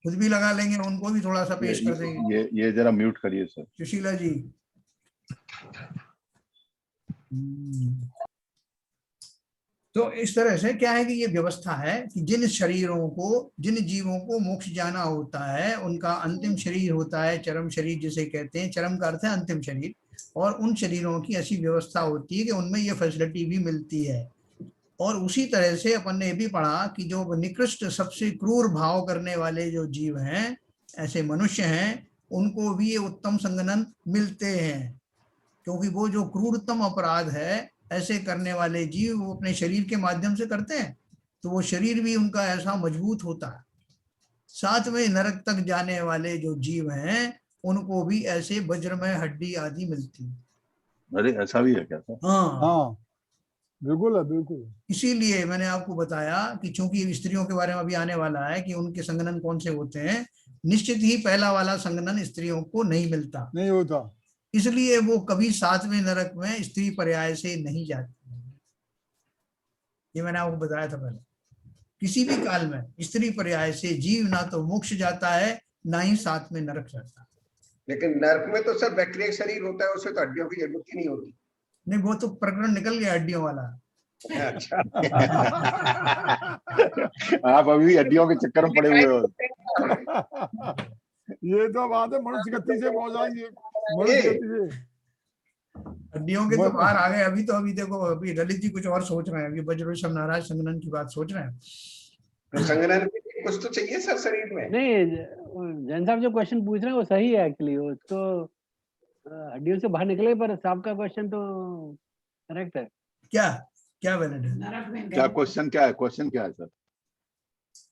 खुद भी लगा लेंगे, उनको भी थोड़ा सा पेश कर देंगे। ये जरा म्यूट करिए सर। सुशीला जी। तो इस तरह से क्या है कि ये व्यवस्था है कि जिन शरीरों को, जिन जीवों को मोक्ष जाना होता है, उनका अंतिम शरीर होता है चरम शरीर जिसे कहते हैं। चरम का अर्थ है अंतिम शरीर। और उन शरीरों की ऐसी व्यवस्था होती है कि उनमें ये फैसिलिटी भी मिलती है। और उसी तरह से अपन ने भी पढ़ा कि जो निकृष्ट सबसे क्रूर भाव करने वाले जो जीव हैं, ऐसे मनुष्य हैं, उनको भी ये उत्तम संगनन मिलते हैं। क्योंकि वो जो क्रूरतम अपराध है ऐसे करने वाले जीव वो अपने शरीर के माध्यम से करते हैं। तो वो शरीर भी उनका ऐसा मजबूत होता है। सातवें नरक तक जाने वाले जो जीव हैं उनको भी ऐसे वज्रमय हड्डी आदि मिलती है। अरे ऐसा भी है क्या सर? हाँ, हाँ बिल्कुल है, बिल्कुल। इसीलिए मैंने आपको बताया कि चूंकि स्त्रियों के बारे में अभी आने वाला है कि उनके संगनन कौन से होते हैं, निश्चित ही पहला वाला संगनन स्त्रियों को नहीं मिलता, नहीं होता। इसलिए वो कभी सातवें नरक में स्त्री पर्याय से नहीं जाती। ये मैंने आपको बताया था पहले। किसी भी काल में स्त्री पर्याय से जीव ना तो मोक्ष जाता है ना ही सातवें नरक जाता है। लेकिन नर्क में तो सर वैक्रिक शरीर होता है, उसमें तो हड्डियों की जरूरत ही नहीं होती। नहीं, वो तो प्रकरण निकल गया हड्डियों वाला। अच्छा। आप अभी हड्डियों के चक्कर में पड़े हुए हो। ये तो बात है, मनुष्य गति से पहुंच जाएंगे, मनुष्य गति से। हड्डियों के तो बाहर आ गए। अभी तो अभी देखो, अभी ललित जी कुछ और सोच रहे हैं, अभी वज्रवृषभ नाराज संगनन की बात सोच रहे हैं। तो संगनन के लिए कुछ तो चाहिए सर शरीर में। नहीं, जैन साहब जो क्वेश्चन पूछ रहे हैं वो सही है एक्चुअली, उसको हड्डियों से बाहर निकले, पर साहब का क्वेश्चन तो करेक्ट है। क्या क्या वैलिड है? नरक में क्या क्वेश्चन क्या है? क्वेश्चन क्या है सर?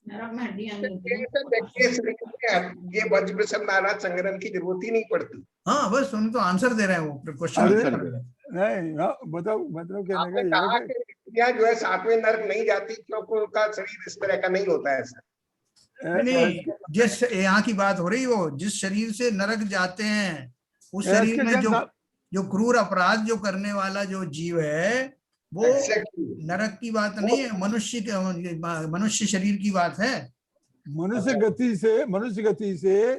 नरक में हड्डियां नहीं होती हैं। सर वैक्रिक शरीर में ये वज्रवृषभ नाराज संगनन की जरूरत ही नहीं पड़ती। हाँ, बस उन तो आंसर दे रहे हैं, वो क्वेश्चन अरे, आंसर दे रहे हैं। नहीं, हाँ, मतलब कहने आपने का कहा ये है कि स्त्रियां जो है सातवें नरक नहीं जाती क्योंकि उनका शरीर इस तरह का नहीं होता है सर। नहीं, जिस यहाँ की बात हो रही हो, जिस शरीर से नरक जाते हैं उस शरीर में जो क्रूर अपराध जो करने वाला जो जीव है वो नरक की बात नहीं है, मनुष्य शरीर की बात है। मनुष्य गति से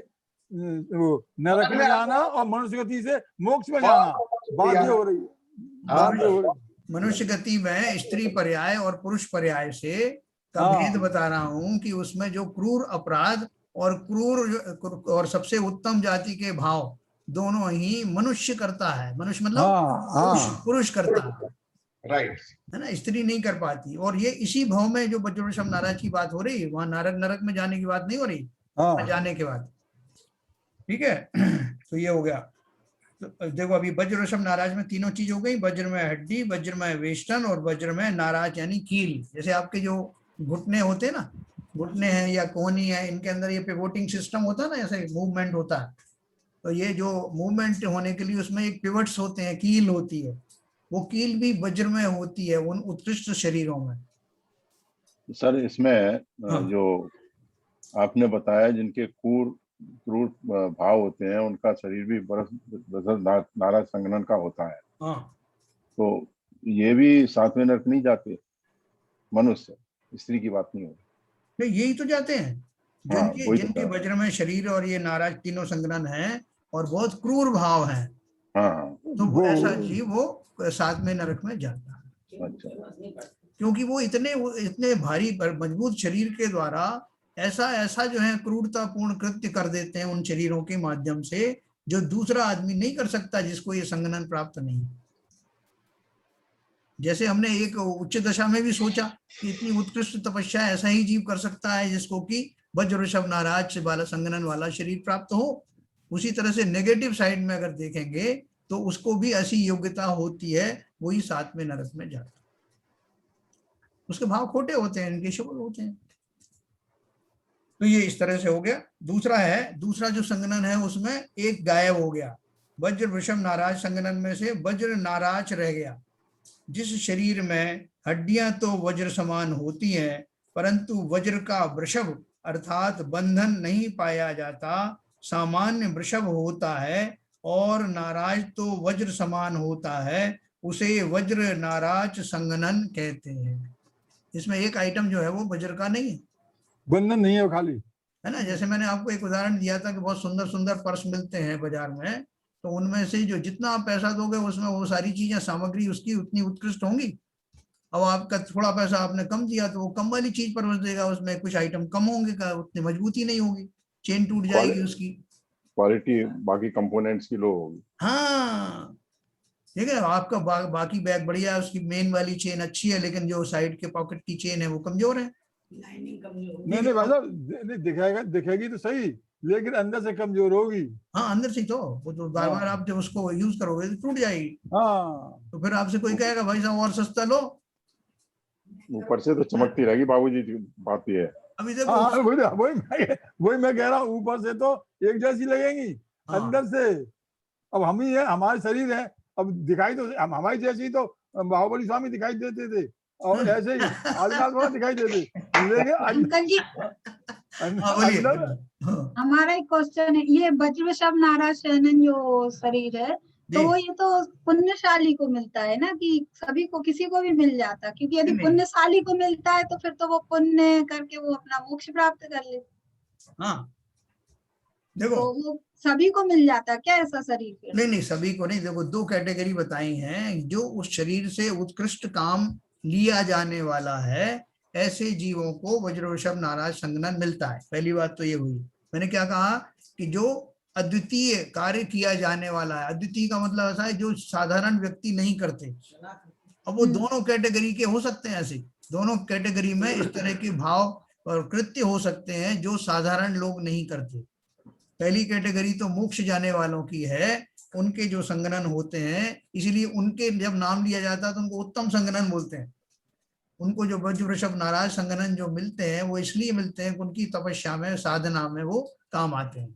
वो नरक में जाना और मनुष्य गति से मोक्ष में जाना, बात ये हो रही है। मनुष्य गति में स्त्री पर्याय और पुरुष पर्याय से का भेद बता रहा हूं कि उसमें जो क्रूर अपराध और सबसे उत्तम जाति के भाव दोनों ही मनुष्य करता है। मनुष्य मतलब पुरुष करता है, राइट, है ना, स्त्री नहीं कर पाती। और ये इसी भाव में जो वज्रवृषभ नाराज की बात हो रही है, वहां नरक में जाने की बात नहीं हो रही, जाने के बाद। ठीक है, तो ये हो गया। तो देखो अभी वज्रवृषभ नाराज में तीनों चीज हो गई, वज्रमय हड्डी, वज्रमय वेष्टन और वज्रमय नाराज यानी कील। जैसे आपके जो घुटने होते हैं ना, घुटने हैं या कोहनी है, इनके अंदर ये पिवोटिंग सिस्टम होता है ना, ऐसे मूवमेंट होता है। तो ये जो मूवमेंट होने के लिए उसमें एक पिवट्स होते हैं, कील होती है, वो कील भी वज्र में होती है उन उत्कृष्ट शरीरों में। सर इसमें जो आपने बताया जिनके क्रूर भाव होते हैं उनका शरीर भी नाराज संगनन का होता है, तो ये भी सातवें नरक नहीं जाते? मनुष्य, स्त्री की बात नहीं होती। यही तो जाते हैं जिनके वज्र में शरीर और ये नाराज तीनों संगनन है और बहुत क्रूर भाव है, तो वो ऐसा जीव वो सातवें नरक में जाता है। क्योंकि वो इतने भारी मजबूत शरीर के द्वारा ऐसा जो है क्रूरतापूर्ण कृत्य कर देते हैं उन शरीरों के माध्यम से, जो दूसरा आदमी नहीं कर सकता जिसको ये संगनन प्राप्त नहीं है। जैसे हमने एक उच्च दशा में भी सोचा कि इतनी उत्कृष्ट तपस्या ऐसा ही जीव कर सकता है जिसको कि वज्रवृषभ नाराज वाला संगनन वाला शरीर प्राप्त हो। उसी तरह से नेगेटिव साइड में अगर देखेंगे तो उसको भी ऐसी योग्यता होती है, वही सातवें नरक में जाता है। उसके भाव खोटे होते हैं, इनके शुभ होते हैं। तो ये इस तरह से हो गया। दूसरा जो संगनन है उसमें एक गायब हो गया। वज्र वृषभ नाराज संगनन में से वज्र नाराज रह गया। जिस शरीर में हड्डियां तो वज्र समान होती हैं परंतु वज्र का वृषभ अर्थात बंधन नहीं पाया जाता, सामान्य वृषभ होता है और नाराज तो वज्र समान होता है, उसे वज्र नाराज संगनन कहते हैं। इसमें एक आइटम जो है वो वज्र का नहीं है, बंधन नहीं है, खाली है ना। जैसे मैंने आपको एक उदाहरण दिया था कि बहुत सुंदर सुंदर पर्स मिलते हैं बाजार में, तो उनमें से जो जितना आप पैसा दोगे उसमें वो सारी चीजें सामग्री उसकी उतनी उत्कृष्ट होंगी। अब आपका थोड़ा पैसा आपने कम दिया तो वो कम वाली चीज पर देगा, उसमें कुछ आइटम कम होंगे, का उतनी मजबूती नहीं होगी, चेन टूट जाएगी उसकी, क्वालिटी बाकी कंपोनेंट्स की लो होगी। हाँ ठीक है, आपका बाकी बैग बढ़िया है, उसकी मेन वाली चेन अच्छी है, लेकिन जो साइड के पॉकेट की चेन है वो कमजोर है। लाइनिंग कमजोर नहीं भाई साहब दिखेगी तो सही, लेकिन अंदर से कमजोर होगी। हाँ अंदर से तो वो तो बार बार आप जब उसको यूज करोगे तो टूट जाएगी। हाँ तो फिर आपसे कोई कहेगा भाई साहब और सस्ता लो, ऊपर से तो चमकती रहेगी बाबूजी की बात ये है। अभी देखो हाँ, वही मैं कह रहा हूँ, ऊपर से तो एक जैसी लगेंगी, हाँ। अंदर से अब हम ही है, हमारे शरीर है, अब दिखाई तो हमारी जैसी तो बाहुबली स्वामी दिखाई देते थे, और ऐसे ही आदिनाथ थोड़ा दिखाई देते, लेकिन अंकल जी हाँ बोलिए। अंदर हाँ, हमारा एक क्वेश्चन है, ये वज्र शब्द नाराज शयनन जो शरीर है, तो जी। वो ये तो पुण्यशाली को मिलता है ना, कि सभी को किसी को भी मिल जाता, क्योंकि यदि नहीं। पुण्यशाली को मिलता है तो फिर तो वो पुण्य करके वो अपना मोक्ष प्राप्त कर ले, हाँ देखो, तो वो सभी को मिल जाता क्या ऐसा शरीर फिर? नहीं सभी को नहीं। देखो 2 कैटेगरी बताई हैं, जो उस शरीर से उत्कृष्ट काम लिया जाने वाला है, ऐसे जीवों को वज्रवृषभ नाराज संज्ञान मिलता है। पहली बात तो ये हुई। मैंने क्या कहा कि जो अद्वितीय कार्य किया जाने वाला है, अद्वितीय का मतलब ऐसा है जो साधारण व्यक्ति नहीं करते। अब वो दोनों कैटेगरी के हो सकते हैं, ऐसे दोनों कैटेगरी में इस तरह के भाव और कृत्य हो सकते हैं जो साधारण लोग नहीं करते। पहली कैटेगरी तो मोक्ष जाने वालों की है, उनके जो संगनन होते हैं, इसलिए उनके जब नाम लिया जाता है तो उनको उत्तम संगनन बोलते हैं। उनको जो वज्रवृषभ नाराज संगनन जो मिलते हैं वो इसलिए मिलते हैं कि उनकी तपस्या में, साधना में वो काम आते हैं,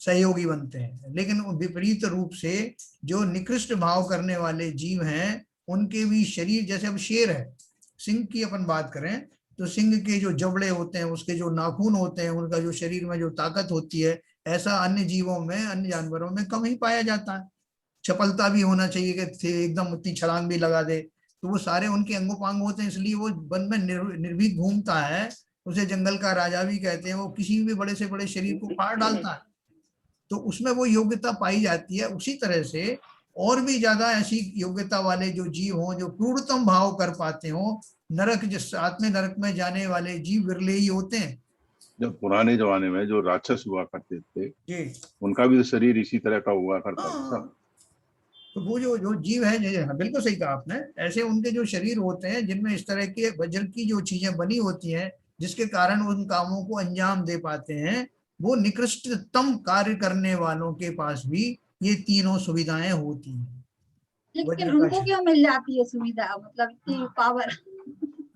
सहयोगी बनते हैं। लेकिन विपरीत रूप से जो निकृष्ट भाव करने वाले जीव हैं, उनके भी शरीर, जैसे अब शेर है, सिंह की अपन बात करें तो सिंह के जो जबड़े होते हैं, उसके जो नाखून होते हैं, उनका जो शरीर में जो ताकत होती है, ऐसा अन्य जीवों में, अन्य जानवरों में कम ही पाया जाता है। चपलता भी होना चाहिए कि एकदम उतनी छलांग भी लगा दे, तो वो सारे उनके अंगोपांग होते हैं, इसलिए वो वन में निर्भीक घूमता है। उसे जंगल का राजा भी कहते हैं। वो किसी भी बड़े से बड़े शरीर को फाड़ डालता है, तो उसमें वो योग्यता पाई जाती है। उसी तरह से और भी ज्यादा ऐसी योग्यता वाले जो जीव हों, जो क्रूरतम भाव कर पाते हों, नरक, जिस साथ में नरक में जाने वाले जीव विरले ही होते हैं। जब पुराने जमाने में जो राक्षस हुआ करते थे जी, उनका भी तो शरीर इसी तरह का हुआ करता था। तो वो जो जीव है, बिल्कुल सही कहा आपने, ऐसे उनके जो शरीर होते हैं जिनमें इस तरह के वज्र की जो चीजें बनी होती हैं, जिसके कारण उन कामों को अंजाम दे पाते हैं, वो निकृष्टतम कार्य करने वालों के पास भी ये तीनों सुविधाएं होती हैं। लेकिन उनको क्यों मिल जाती है सुविधा, मतलब इतनी पावर?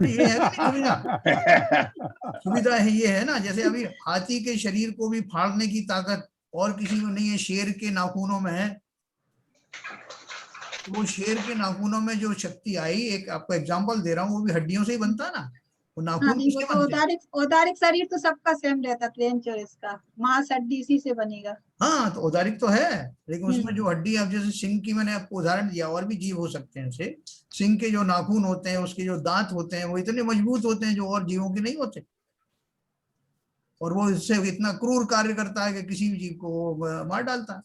ये है कि सुविधा है, ये है ना, जैसे अभी हाथी के शरीर को भी फाड़ने की ताकत और किसी को नहीं है, शेर के नाखूनों में है। वो शेर के नाखूनों में जो शक्ति आई, एक आपको एग्जांपल दे रहा हूँ, वो भी हड्डियों से ही बनता है ना, वो नाखून किसके बनते हैं? औदारिक शरीर तो सबका सेम रहता है, ट्रेंच और इसका मांस हड्डी इसी से बनेगा। हाँ, तो औदारिक तो है, लेकिन उसमें जो हड्डी, अब जैसे सिंह की मैंने आपको उदाहरण दिया, और भी जीव हो सकते हैं ऐसे। सिंह के जो नाखून होते हैं, उसके जो दांत होते हैं, वो इतने मजबूत होते हैं जो और जीवों के नहीं होते, और वो इससे इतना क्रूर कार्य करता है कि किसी भी जीव को मार डालता है।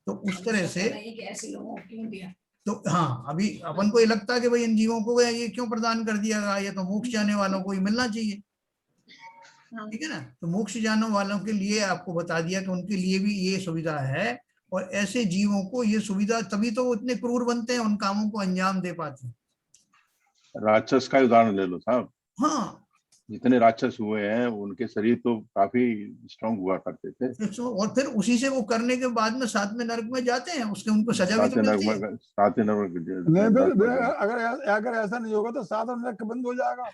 तो उस तरह से ऐसे लोगों को क्यों दिया? तो हाँ, अभी अपन को ये लगता है कि भाई इन जीवों को ये क्यों प्रदान कर दिया गया, ये तो मोक्ष जाने वालों को ही मिलना चाहिए, ठीक है ना। तो मोक्ष जाने वालों के लिए आपको बता दिया कि उनके लिए भी ये सुविधा है, और ऐसे जीवों को ये सुविधा, तभी तो वो इतने क्रूर बनते हैं, उन कामों को अंजाम दे पाते हैं। राक्षस का उदाहरण ले लो साहब। हाँ, जितने राक्षस हुए हैं उनके शरीर तो काफी स्ट्रांग हुआ करते थे, और फिर उसी से वो करने के बाद में 7वें नरक में जाते हैं, उसके उनको सजा भी तो मिलती है। अगर ऐसा नहीं होगा तो 7 नरक बंद हो जाएगा।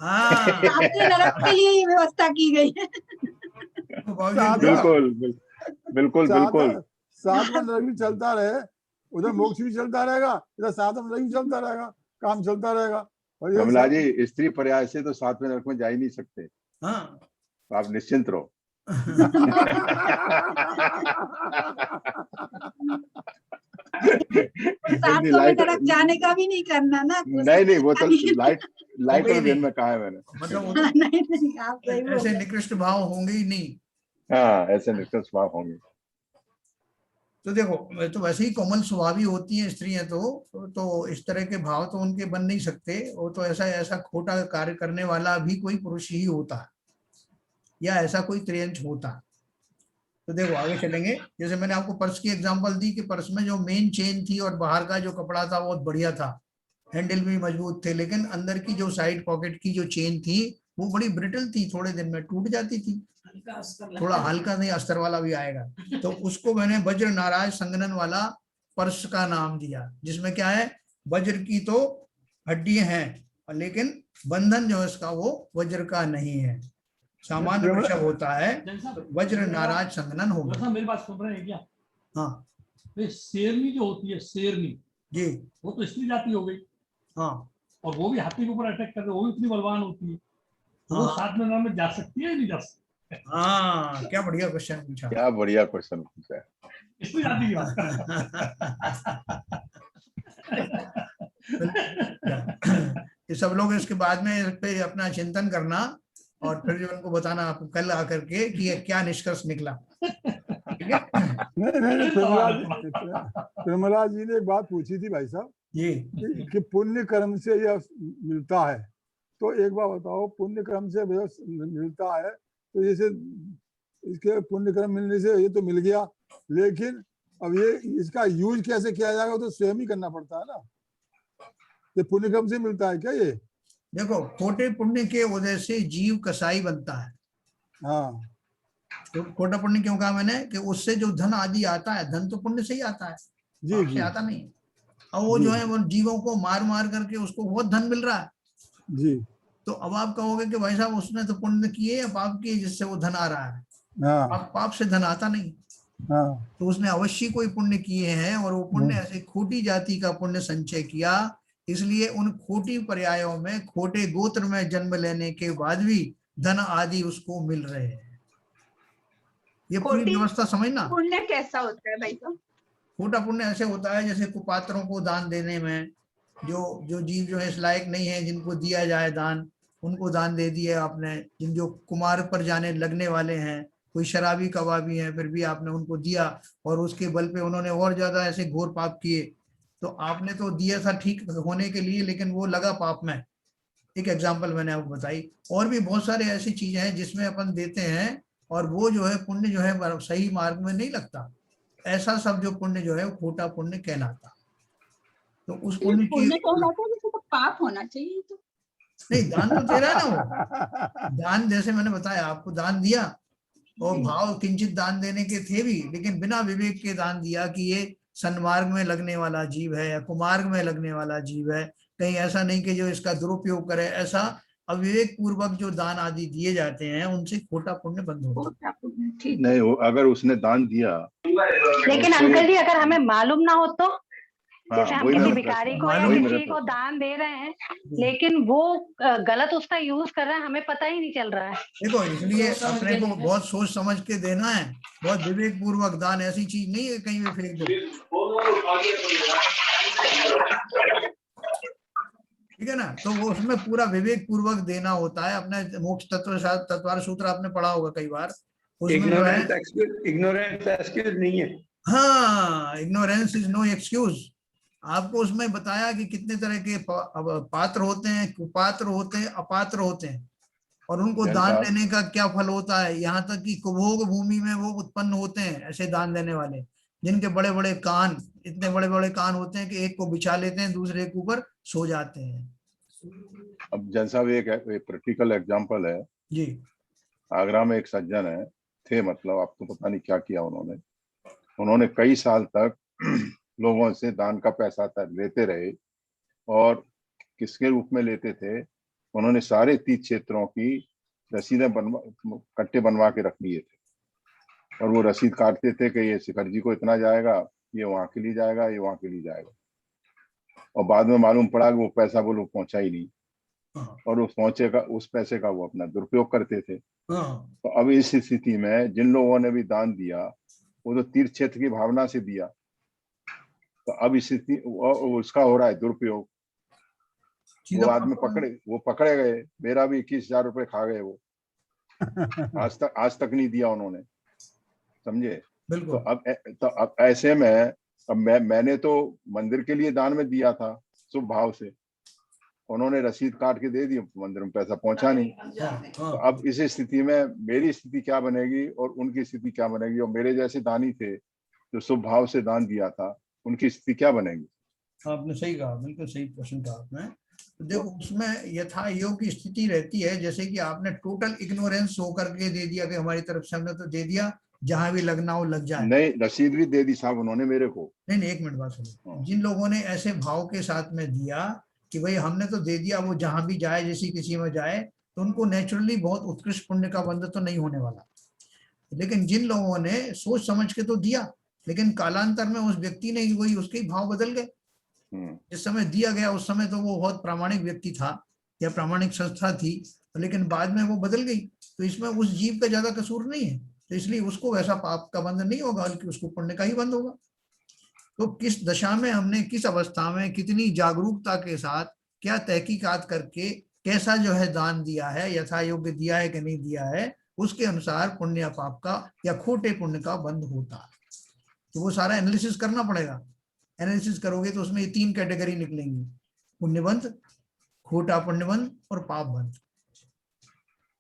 हाँ, 7वें नरक के लिए ये व्यवस्था की गई है। बिल्कुल बिल्कुल बिल्कुल। 7वां नरक भी चलता रहे, उधर मोक्ष भी चलता रहेगा, इधर 7वां नरक भी चलता रहेगा, काम चलता रहेगा। कमला जी, स्त्री पर्याय से तो 7वें नरक में जा ही नहीं सकते। हाँ, तो आप निश्चिंत रहो। नरक जाने का भी नहीं करना ना। नहीं, वो तो लाइट और दिन में कहा है मैंने, मतलब नहीं, आप सही बोल रहे हैं। ऐसे निकृष्ट भाव होंगे ही नहीं। हाँ, ऐसे निकृष्ट भाव होंगे। तो देखो, तो वैसे ही कोमल स्वभावी होती हैं स्त्रियां, तो इस तरह के भाव तो उनके बन नहीं सकते। वो तो ऐसा खोटा कार्य करने वाला भी कोई पुरुष ही होता है, या ऐसा कोई त्रियंच होता। तो देखो आगे चलेंगे। जैसे मैंने आपको पर्स की एग्जांपल दी कि पर्स में जो मेन चेन थी और बाहर का जो कपड़ा था बहुत बढ़िया था, हैंडल भी मजबूत थे, लेकिन अंदर की जो साइड पॉकेट की जो चेन थी वो बड़ी ब्रिटल थी, थोड़े दिन में टूट जाती थी। थोड़ा हल्का नहीं, अस्तर वाला भी आएगा। तो उसको मैंने वज्र नाराज संगनन वाला पर्स का नाम दिया, जिसमें क्या है, वज्र की तो हड्डियां हैं और लेकिन बंधन जो है इसका वो वज्र का नहीं है। सामान्य वृषभ होता है तो वज्र नाराज संगनन होगा। मेरी बात सुन रहे हैं क्या? हाँ तो शेरनी जो होती है, शेरनी जी, वो तो स्त्री जाति हो गई। हाँ और वो भी हाथी के ऊपर अटैक कर रहे, वो भी इतनी बलवान होती है, वो हाँ 7 महीना में जा सकती है, नहीं जा सकती? हाँ, क्या बढ़िया क्वेश्चन पूछा। क्या बढ़िया क्वेश्चन पूछा है। स्त्री जाति की बात कर ये सब लोग इसके बाद में इस पे अपना चिंतन करना और फिर जो उनको बताना आपको कल आकर के कि ये क्या निष्कर्ष निकला। ठीक है? नहीं, प्रेमला जी ने एक बात पूछी थी भाई साहब जी कि पुण्य कर्म से यह मिलता है, तो एक बार बताओ, पुण्य कर्म से मिलता है तो जैसे इसके पुण्य कर्म मिलने से ये तो मिल गया, लेकिन अब ये इसका यूज कैसे किया जाएगा तो स्वयं ही करना पड़ता है ना। ये पुण्य कर्म से मिलता है क्या ये? देखो, खोटे पुण्य के वजह से जीव कसाई बनता है। हाँ, तो खोटा पुण्य क्यों कहा मैंने कि उससे जो धन आदि आता है, धन तो पुण्य से ही आता है, जी पाप जी से आता नहीं। और वो जो है वो जीवों को मार मार करके उसको बहुत धन मिल रहा है। जी। तो अब आप कहोगे कि भाई साहब उसने तो पुण्य किए या पाप किए जिससे वो धन आ रहा है? हाँ पाप से धन आता नहीं। हाँ तो उसने अवश्य कोई पुण्य किए हैं और वो पुण्य ऐसे खोटी जाति का पुण्य संचय किया, इसलिए उन खोटी पर्यायों में खोटे गोत्र में जन्म लेने के बाद भी धन आदि उसको मिल रहे हैं। ये पूरी व्यवस्था समझना। पुण्य कैसा होता है भाई साहब? खोटा पुण्य ऐसे होता है जैसे कुपात्रों को दान देने में, जो जीव जो है इस लायक नहीं है जिनको दिया जाए दान, उनको दान दे दिया आपने। जिन जो कुमार पर जाने लगने वाले हैं, कोई शराबी कबाबी है, फिर भी आपने उनको दिया और उसके बल पे उन्होंने और ज्यादा ऐसे घोर पाप किए। तो आपने तो दिया था ठीक होने के लिए, लेकिन वो लगा पाप में। एक एग्जाम्पल मैंने आपको बताई। और भी बहुत सारे ऐसी चीजें हैं जिसमें अपन देते हैं और वो जो है पुण्य जो है सही मार्ग में नहीं लगता। ऐसा सब जो पुण्य जो है वो खोटा पुण्य कहलाता। तो उस पुण्य की तो पाप होना चाहिए। तो नहीं, दान तो दे रहा है ना वो। दान जैसे मैंने बताया आपको, दान दिया और भाव किंचित दान देने के थे भी, लेकिन बिना विवेक के दान दिया कि ये सन्मार्ग में लगने वाला जीव है या कुमार्ग में लगने वाला जीव है, कहीं ऐसा नहीं कि जो इसका दुरुपयोग करे। ऐसा अविवेक पूर्वक जो दान आदि दिए जाते हैं उनसे खोटा पुण्य बंद होता है। नहीं, अगर उसने दान दिया, लेकिन अंकल जी अगर हमें मालूम ना हो तो, जैसे हम किसी मेरा भिखारी को या किसी को दान दे रहे हैं लेकिन वो गलत उसका यूज कर रहा है, हमें पता ही नहीं चल रहा है। देखो, इसलिए अपने को बहुत सोच समझ के देना है, बहुत विवेक पूर्वक दान। ऐसी चीज नहीं है कहीं भी फेंक दो। ठीक है ना? तो वो उसमें पूरा विवेक पूर्वक देना होता है। अपने मोक्ष तत्व सूत्र आपने पढ़ा होगा कई बार। इग्नोरेंस एक्सक्यूज नहीं है। हाँ, इग्नोरेंस इज नो एक्सक्यूज। आपको उसमें बताया कि कितने तरह के पात्र होते हैं, कुपात्र होते हैं, अपात्र होते हैं, और उनको दान देने का क्या फल होता है। यहाँ तक कि कुभोग भूमि में वो उत्पन्न होते हैं ऐसे दान देने वाले, जिनके बड़े बड़े कान, इतने बड़े बड़े कान होते हैं कि एक को बिछा लेते हैं, दूसरे के ऊपर सो जाते हैं। अब जैन साहब एक प्रैक्टिकल एग्जांपल है जी। आगरा में एक सज्जन है थे, मतलब आपको पता नहीं क्या किया उन्होंने कई साल तक लोगों से दान का पैसा लेते रहे। और किसके रूप में लेते थे? उन्होंने सारे 30 क्षेत्रों की रसीदें कट्टे बनवा के रख लिए थे, और वो रसीद काटते थे कि ये शिखर जी को इतना जाएगा, ये वहां के लिए जाएगा, ये वहां के लिए जाएगा। और बाद में मालूम पड़ा कि वो पैसा वो लोग पहुंचा ही नहीं, और उस पैसे का वो अपना दुरुपयोग करते थे। तो अब इस स्थिति में जिन लोगों ने भी दान दिया वो तो तीर्थ क्षेत्र की भावना से दिया, तो अब इस स्थिति उसका हो रहा है दुरुपयोग। वो आदमी पकड़े गए, मेरा भी 21,000 रुपए खा गए वो। आज तक नहीं दिया उन्होंने, समझे? तो अब ऐसे में अब मैंने तो मंदिर के लिए दान में दिया था शुभ भाव से, उन्होंने रसीद काट के दे दी, मंदिर में पैसा पहुंचा नहीं। तो अब इस स्थिति में मेरी स्थिति क्या बनेगी और उनकी स्थिति क्या बनेगी? और मेरे जैसे दानी थे जो शुभ भाव से दान दिया था, उनकी स्थिति क्या बनेगी? आपने सही कहा, बिल्कुल सही प्रश्न कहा आपने। तो देखो, उसमें यथा योग की स्थिति रहती है, जैसे कि आपने टोटल इग्नोरेंस होकर के दे दिया कि हमारी तरफ से हमने तो दे दिया, जहां भी लगना हो लग जाए। नहीं, रसीद भी दे दी साहब उन्होंने मेरे को। नहीं, एक मिनट बात सुनो। जिन लोगों ने ऐसे भाव के साथ में दिया कि भाई हमने तो दे दिया, वो जहां भी जाए, जैसी किसी में जाए, तो उनको नेचुरली बहुत उत्कृष्ट पुण्य का बंध तो नहीं होने वाला। लेकिन जिन लोगों ने सोच समझ के तो दिया, लेकिन कालांतर में उस व्यक्ति ने वही, उसके भाव बदल गए। जिस समय दिया गया उस समय तो वो बहुत प्रामाणिक व्यक्ति था या प्रामाणिक संस्था थी, लेकिन बाद में वो बदल गई, तो इसमें उस जीव का ज्यादा कसूर नहीं है, तो इसलिए उसको वैसा पाप का बंध नहीं होगा, बल्कि उसको पुण्य का ही बंध होगा। तो किस दशा में हमने, किस अवस्था में, कितनी जागरूकता के साथ, क्या तहकीकात करके, कैसा जो है दान दिया है, यथा योग्य दिया है कि नहीं दिया है, उसके अनुसार पुण्य या पाप का या खोटे पुण्य का बंध होता है। तो वो सारा एनालिसिस करना पड़ेगा। एनालिसिस करोगे तो उसमें ये 3 कैटेगरी निकलेंगी, पुण्यबंध, खोटा पुण्यबंध और पाप बंध।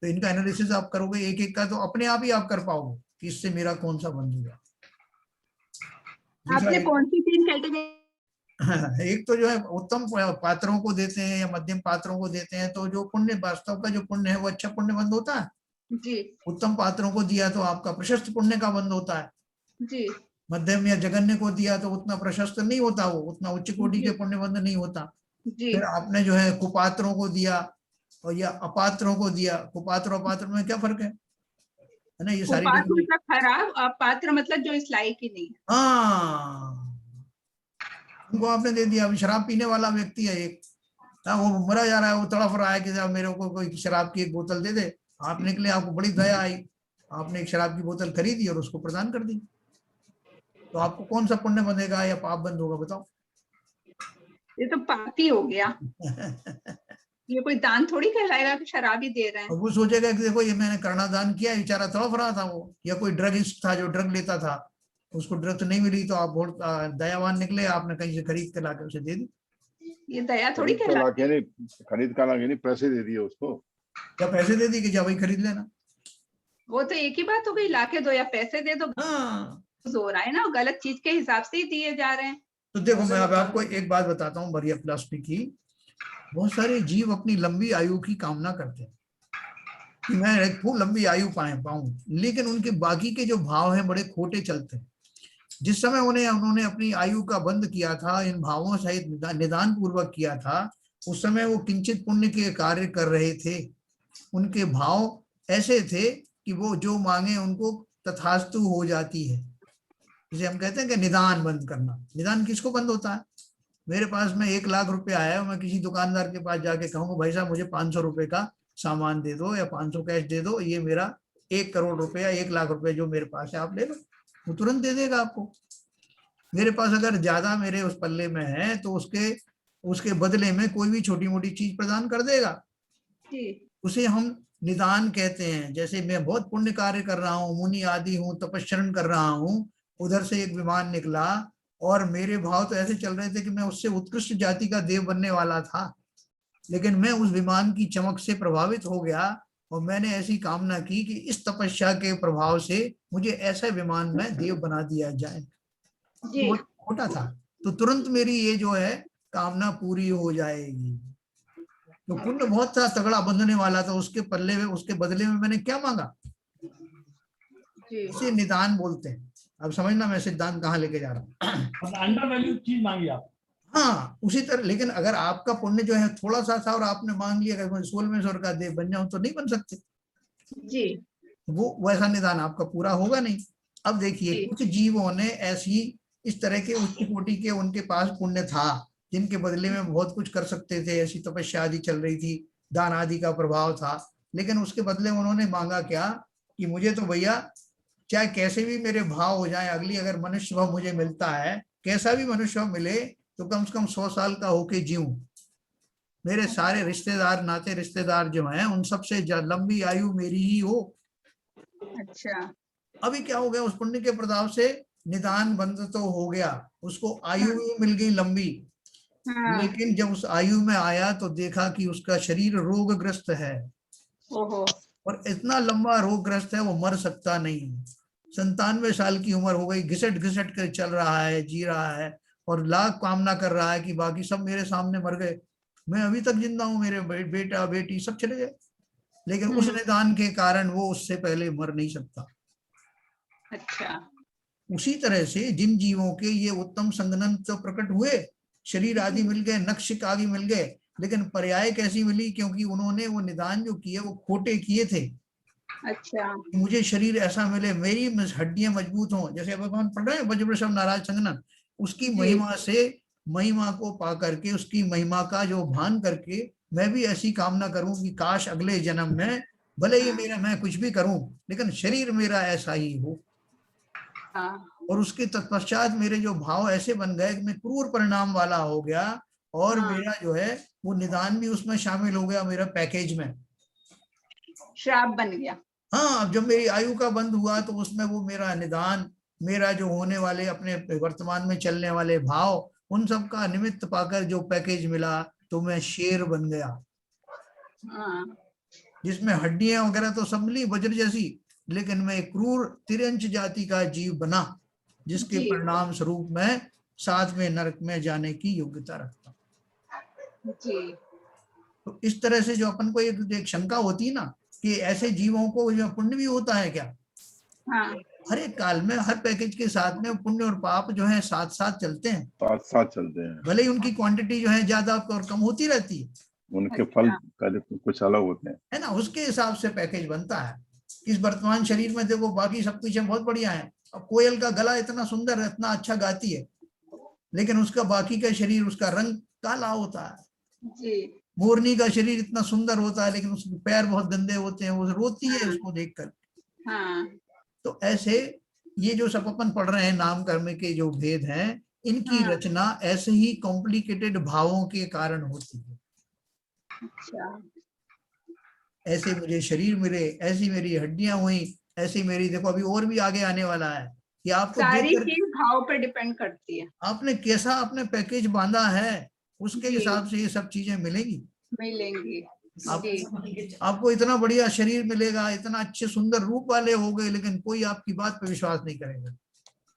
तो इनका एनालिसिस आप करोगे एक एक का, तो अपने आप ही आप कर पाओगे कि इससे मेरा कौन सा बंध हुआ। आपने कौन सी 3 कैटेगरी? एक तो जो है उत्तम पात्रों को देते हैं या मध्यम पात्रों को देते हैं, तो जो पुण्य, वास्तव का जो पुण्य है वो अच्छा पुण्य बंध होता है जी। उत्तम पात्रों को दिया तो आपका प्रशस्त पुण्य का बंध होता है जी। मध्यम या जघन्य को दिया तो उतना प्रशस्त नहीं होता, वो उतना उच्च कोटि के पुण्य बंध नहीं होता। जी। फिर आपने जो है कुपात्रों को दिया और या अपात्रों को दिया, कुपात्र और अपात्र में क्या फर्क है ना, ये सारी मतलब खराब, अपात्र मतलब जो इस लायक ही नहीं। हाँ, उनको आपने दे दिया। अभी शराब पीने वाला व्यक्ति है एक, वो मरा जा रहा है, वो तड़फ रहा है कि साहब मेरे को कोई शराब की एक बोतल दे दे। आप निकले, आपको बड़ी दया आई, आपने एक शराब की बोतल खरीदी और उसको प्रदान कर दी, तो आपको कौन सा पुण्य बंधेगा या पाप बंद होगा बताओ? ये तो पाप ही हो गया। ये कोई दान थोड़ी कहलाएगा कि शराब ही दे रहे हैं। वो सोचेगा कि देखो ये मैंने करना दान किया, बेचारा तड़फ रहा था वो, या कोई ड्रगिस्ट था जो ड्रग लेता था, उसको ड्रग तो नहीं मिली, तो आप बहुत दयावान निकले, आपने कहीं से खरीद के लाके उसे दे दी। ये दया थोड़ी कहलाती है। खरीद का लाके नहीं, पैसे दे दिए उसको, क्या पैसे दे दी कि जा वही खरीद लेना? वो तो एक ही बात हो गई, लाके दो या पैसे दे दो। हाँ, हो रहा है ना, गलत चीज के हिसाब से ही दिए जा रहे हैं। तो देखो मैं अब आपको एक बात बताता हूँ बढ़िया फिलॉसफी की। बहुत सारे जीव अपनी लंबी आयु की कामना करते हैं कि मैं खूब लंबी आयु पाऊं, लेकिन उनके बाकी के जो भाव हैं बड़े खोटे चलते हैं। जिस समय उन्होंने अपनी आयु का बंध किया था, इन भावों सहित निदान पूर्वक किया था, उस समय वो किंचित पुण्य के कार्य कर रहे थे। उनके भाव ऐसे थे कि वो जो मांगे उनको तथास्तु हो जाती है। जिसे हम कहते हैं कि निदान बंद करना। निदान किसको बंद होता है? मेरे पास में 1 लाख रुपए आया, मैं किसी दुकानदार के पास जाके कहूँगा भाई साहब मुझे 500 रुपए का सामान दे दो या 500 कैश दे दो, ये मेरा 1 करोड़ रुपए या 1 लाख रुपए जो मेरे पास है आप ले लो, वो तुरंत दे देगा आपको। मेरे पास अगर ज्यादा मेरे उस पल्ले में है तो उसके बदले में कोई भी छोटी मोटी चीज प्रदान कर देगा। उसे हम निदान कहते हैं। जैसे मैं बहुत पुण्य कार्य कर रहा हूँ, मुनि आदि हूँ, तपस्या कर रहा हूँ, उधर से एक विमान निकला और मेरे भाव तो ऐसे चल रहे थे कि मैं उससे उत्कृष्ट जाति का देव बनने वाला था, लेकिन मैं उस विमान की चमक से प्रभावित हो गया और मैंने ऐसी कामना की कि इस तपस्या के प्रभाव से मुझे ऐसा विमान में देव बना दिया जाए। तो खोटा था, तो तुरंत मेरी ये जो है कामना पूरी हो जाएगी। तो पुण्य बहुत था, तगड़ा बंधने वाला था, उसके पल्ले में, उसके बदले में मैंने क्या मांगा, इसे निदान बोलते हैं। अब समझना मैं सिद्धांत कहाँ लेके जा रहा हूँ। अंडर वैल्यू चीज मांगी आप। हाँ, उसी तरह। लेकिन अगर आपका पुण्य जो है थोड़ा सा था और आपने मांग लिया कि मैं 16वें स्वर का देव बन जाऊं, तो नहीं बन सकते जी। वो वैसा निदान आपका पूरा होगा नहीं। अब देखिए कुछ जीवों ने ऐसी इस तरह के उच्च कोटि के उनके पास पुण्य था जिनके बदले में बहुत कुछ कर सकते थे, ऐसी तपस्या आदि चल रही थी, दान आदि का प्रभाव था, लेकिन उसके बदले उन्होंने मांगा क्या कि मुझे तो भैया चाहे कैसे भी मेरे भाव हो जाए, अगली अगर मनुष्य भाव मुझे मिलता है, कैसा भी मनुष्य मिले, तो कम से कम 100 साल का होके जीऊं। मेरे सारे रिश्तेदार, नाते रिश्तेदार जो हैं, उन सबसे लंबी आयु मेरी ही हो। अच्छा। अभी क्या हो गया, उस पुण्य के प्रभाव से निदान बंद तो हो गया, उसको आयु मिल गई लंबी। लेकिन जब उस आयु में आया तो देखा कि उसका शरीर रोगग्रस्त है। ओहो। और इतना लंबा रोगग्रस्त है वो मर सकता नहीं। 97 साल की उम्र हो गई, घिसट घिसट कर चल रहा है, जी रहा है और लाख कामना कर रहा है कि बाकी सब मेरे सामने मर गए, मैं अभी तक जिंदा हूँ, मेरे बेटा बेटी सब चले गए। लेकिन उस निदान के कारण वो उससे पहले मर नहीं सकता। अच्छा। उसी तरह से जिन जीवों के ये उत्तम संगनन तो प्रकट हुए, शरीर आदि मिल गए, नक्शिक आदि मिल गए, लेकिन पर्याय कैसी मिली? क्योंकि उन्होंने वो निदान जो किए वो खोटे किए थे। अच्छा, मुझे शरीर ऐसा मिले, मेरी हड्डियां मजबूत हों, जैसे अब अपन पढ़ रहे हैं वज्रवृषभ नाराज संगनन, उसकी महिमा से, महिमा को पा करके, उसकी महिमा का जो भान करके मैं भी ऐसी कामना करूं कि काश अगले जन्म में भले ही मेरा मैं कुछ भी करूं लेकिन शरीर मेरा ऐसा ही हो। और उसके तत्पश्चात मेरे जो भाव ऐसे बन गए कि मैं क्रूर परिणाम वाला हो गया और मेरा जो है वो निदान भी उसमें शामिल हो गया मेरा पैकेज में, श्राप बन गया। हाँ, अब जब मेरी आयु का बंद हुआ तो उसमें वो मेरा निदान, मेरा जो होने वाले अपने वर्तमान में चलने वाले भाव, उन सब का निमित्त पाकर जो पैकेज मिला तो मैं शेर बन गया, जिसमें हड्डियां वगैरह तो सब मिली वज्र जैसी, लेकिन मैं क्रूर तिरंच जाति का जीव बना, जिसके परिणाम स्वरूप मैं 7वें नरक में जाने की योग्यता रखता हूँ। तो इस तरह से जो अपन को एक शंका होती है ना कि ऐसे जीवों को जो पुण्य भी होता है क्या? हर एक काल में हर पैकेज के साथ में पुण्य और पाप जो है साथ साथ चलते हैं, साथ साथ चलते हैं, भले ही उनकी क्वांटिटी जो है ज्यादा और कम होती रहती है, उनके फल कुछ अलग होते हैं, है ना, उसके हिसाब से पैकेज बनता है। इस वर्तमान शरीर में देखो बाकी सब कुछ बहुत बढ़िया है, अब कोयल का गला इतना सुंदर, इतना अच्छा गाती है, लेकिन उसका बाकी का शरीर, उसका रंग काला होता है। मोरनी का शरीर इतना सुंदर होता है लेकिन उसके पैर बहुत गंदे होते हैं, वो रोती है उसको देखकर। तो ऐसे ये जो सब अपन पढ़ रहे हैं नाम कर्म के जो भेद हैं, इनकी रचना ऐसे ही कॉम्प्लिकेटेड भावों के कारण होती है। ऐसे मुझे शरीर मिले, ऐसी मेरी हड्डियां हुई, ऐसी मेरी, देखो अभी और भी आगे आने वाला है कि आपको सारी चीज भाव पर डिपेंड करती है, आपने कैसा अपने पैकेज बांधा है उसके हिसाब से ये सब चीजें मिलेंगी। आपको इतना बढ़िया शरीर मिलेगा, इतना अच्छे सुंदर रूप वाले हो गए, लेकिन कोई आपकी बात पे विश्वास नहीं करेगा।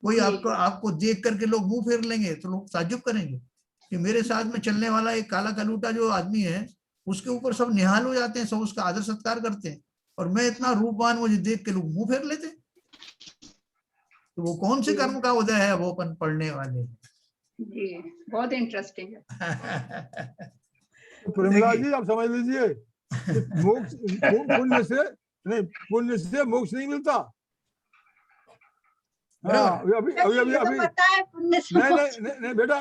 कोई आपको देख करके लोग मुंह फेर लेंगे तो लोग ताज्जुब करेंगे कि मेरे साथ में चलने वाला एक काला कलूटा जो आदमी है उसके ऊपर सब निहाल हो जाते हैं, सब उसका आदर सत्कार करते हैं, और मैं इतना रूपवान, मुझे देख के लोग मुंह फेर लेते हैं। तो वो कौन से कर्म का उदय है वो अपन पढ़ने वाले जी, बहुत इंटरेस्टिंग है। प्रेमलाल जी आप समझ लीजिए मोक्ष पुण्य से मोक्ष नहीं मिलता। हाँ, अभी नहीं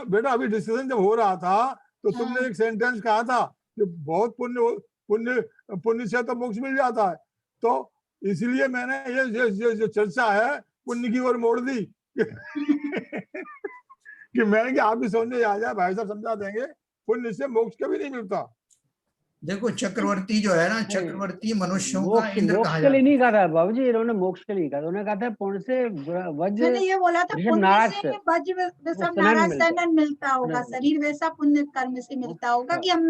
बेटा अभी डिस्कशन जब हो रहा था तो तुमने एक सेंटेंस कहा था कि बहुत पुण्य से तो मोक्ष मिल जाता है, तो इसलिए मैंने ये जो चर्चा है पुण्य की ओर मोड़ दी कि मैंने कि आप भी समझने आ जाए, भाई साहब समझा देंगे, पुण्य से मोक्ष कभी नहीं मिलता। देखो चक्रवर्ती जो है ना, चक्रवर्ती मनुष्यों का इंद्र कहा जाता है। नहीं कहा था बाबूजी, इन्होंने मोक्ष के लिए कहा था, उन्होंने कहा था पुण्य से वज्र, मैंने ये बोला था पुण्य से वज्र नाराज सनन मिलता होगा, शरीर वैसा पुण्य कर्म से मिलता होगा कि हम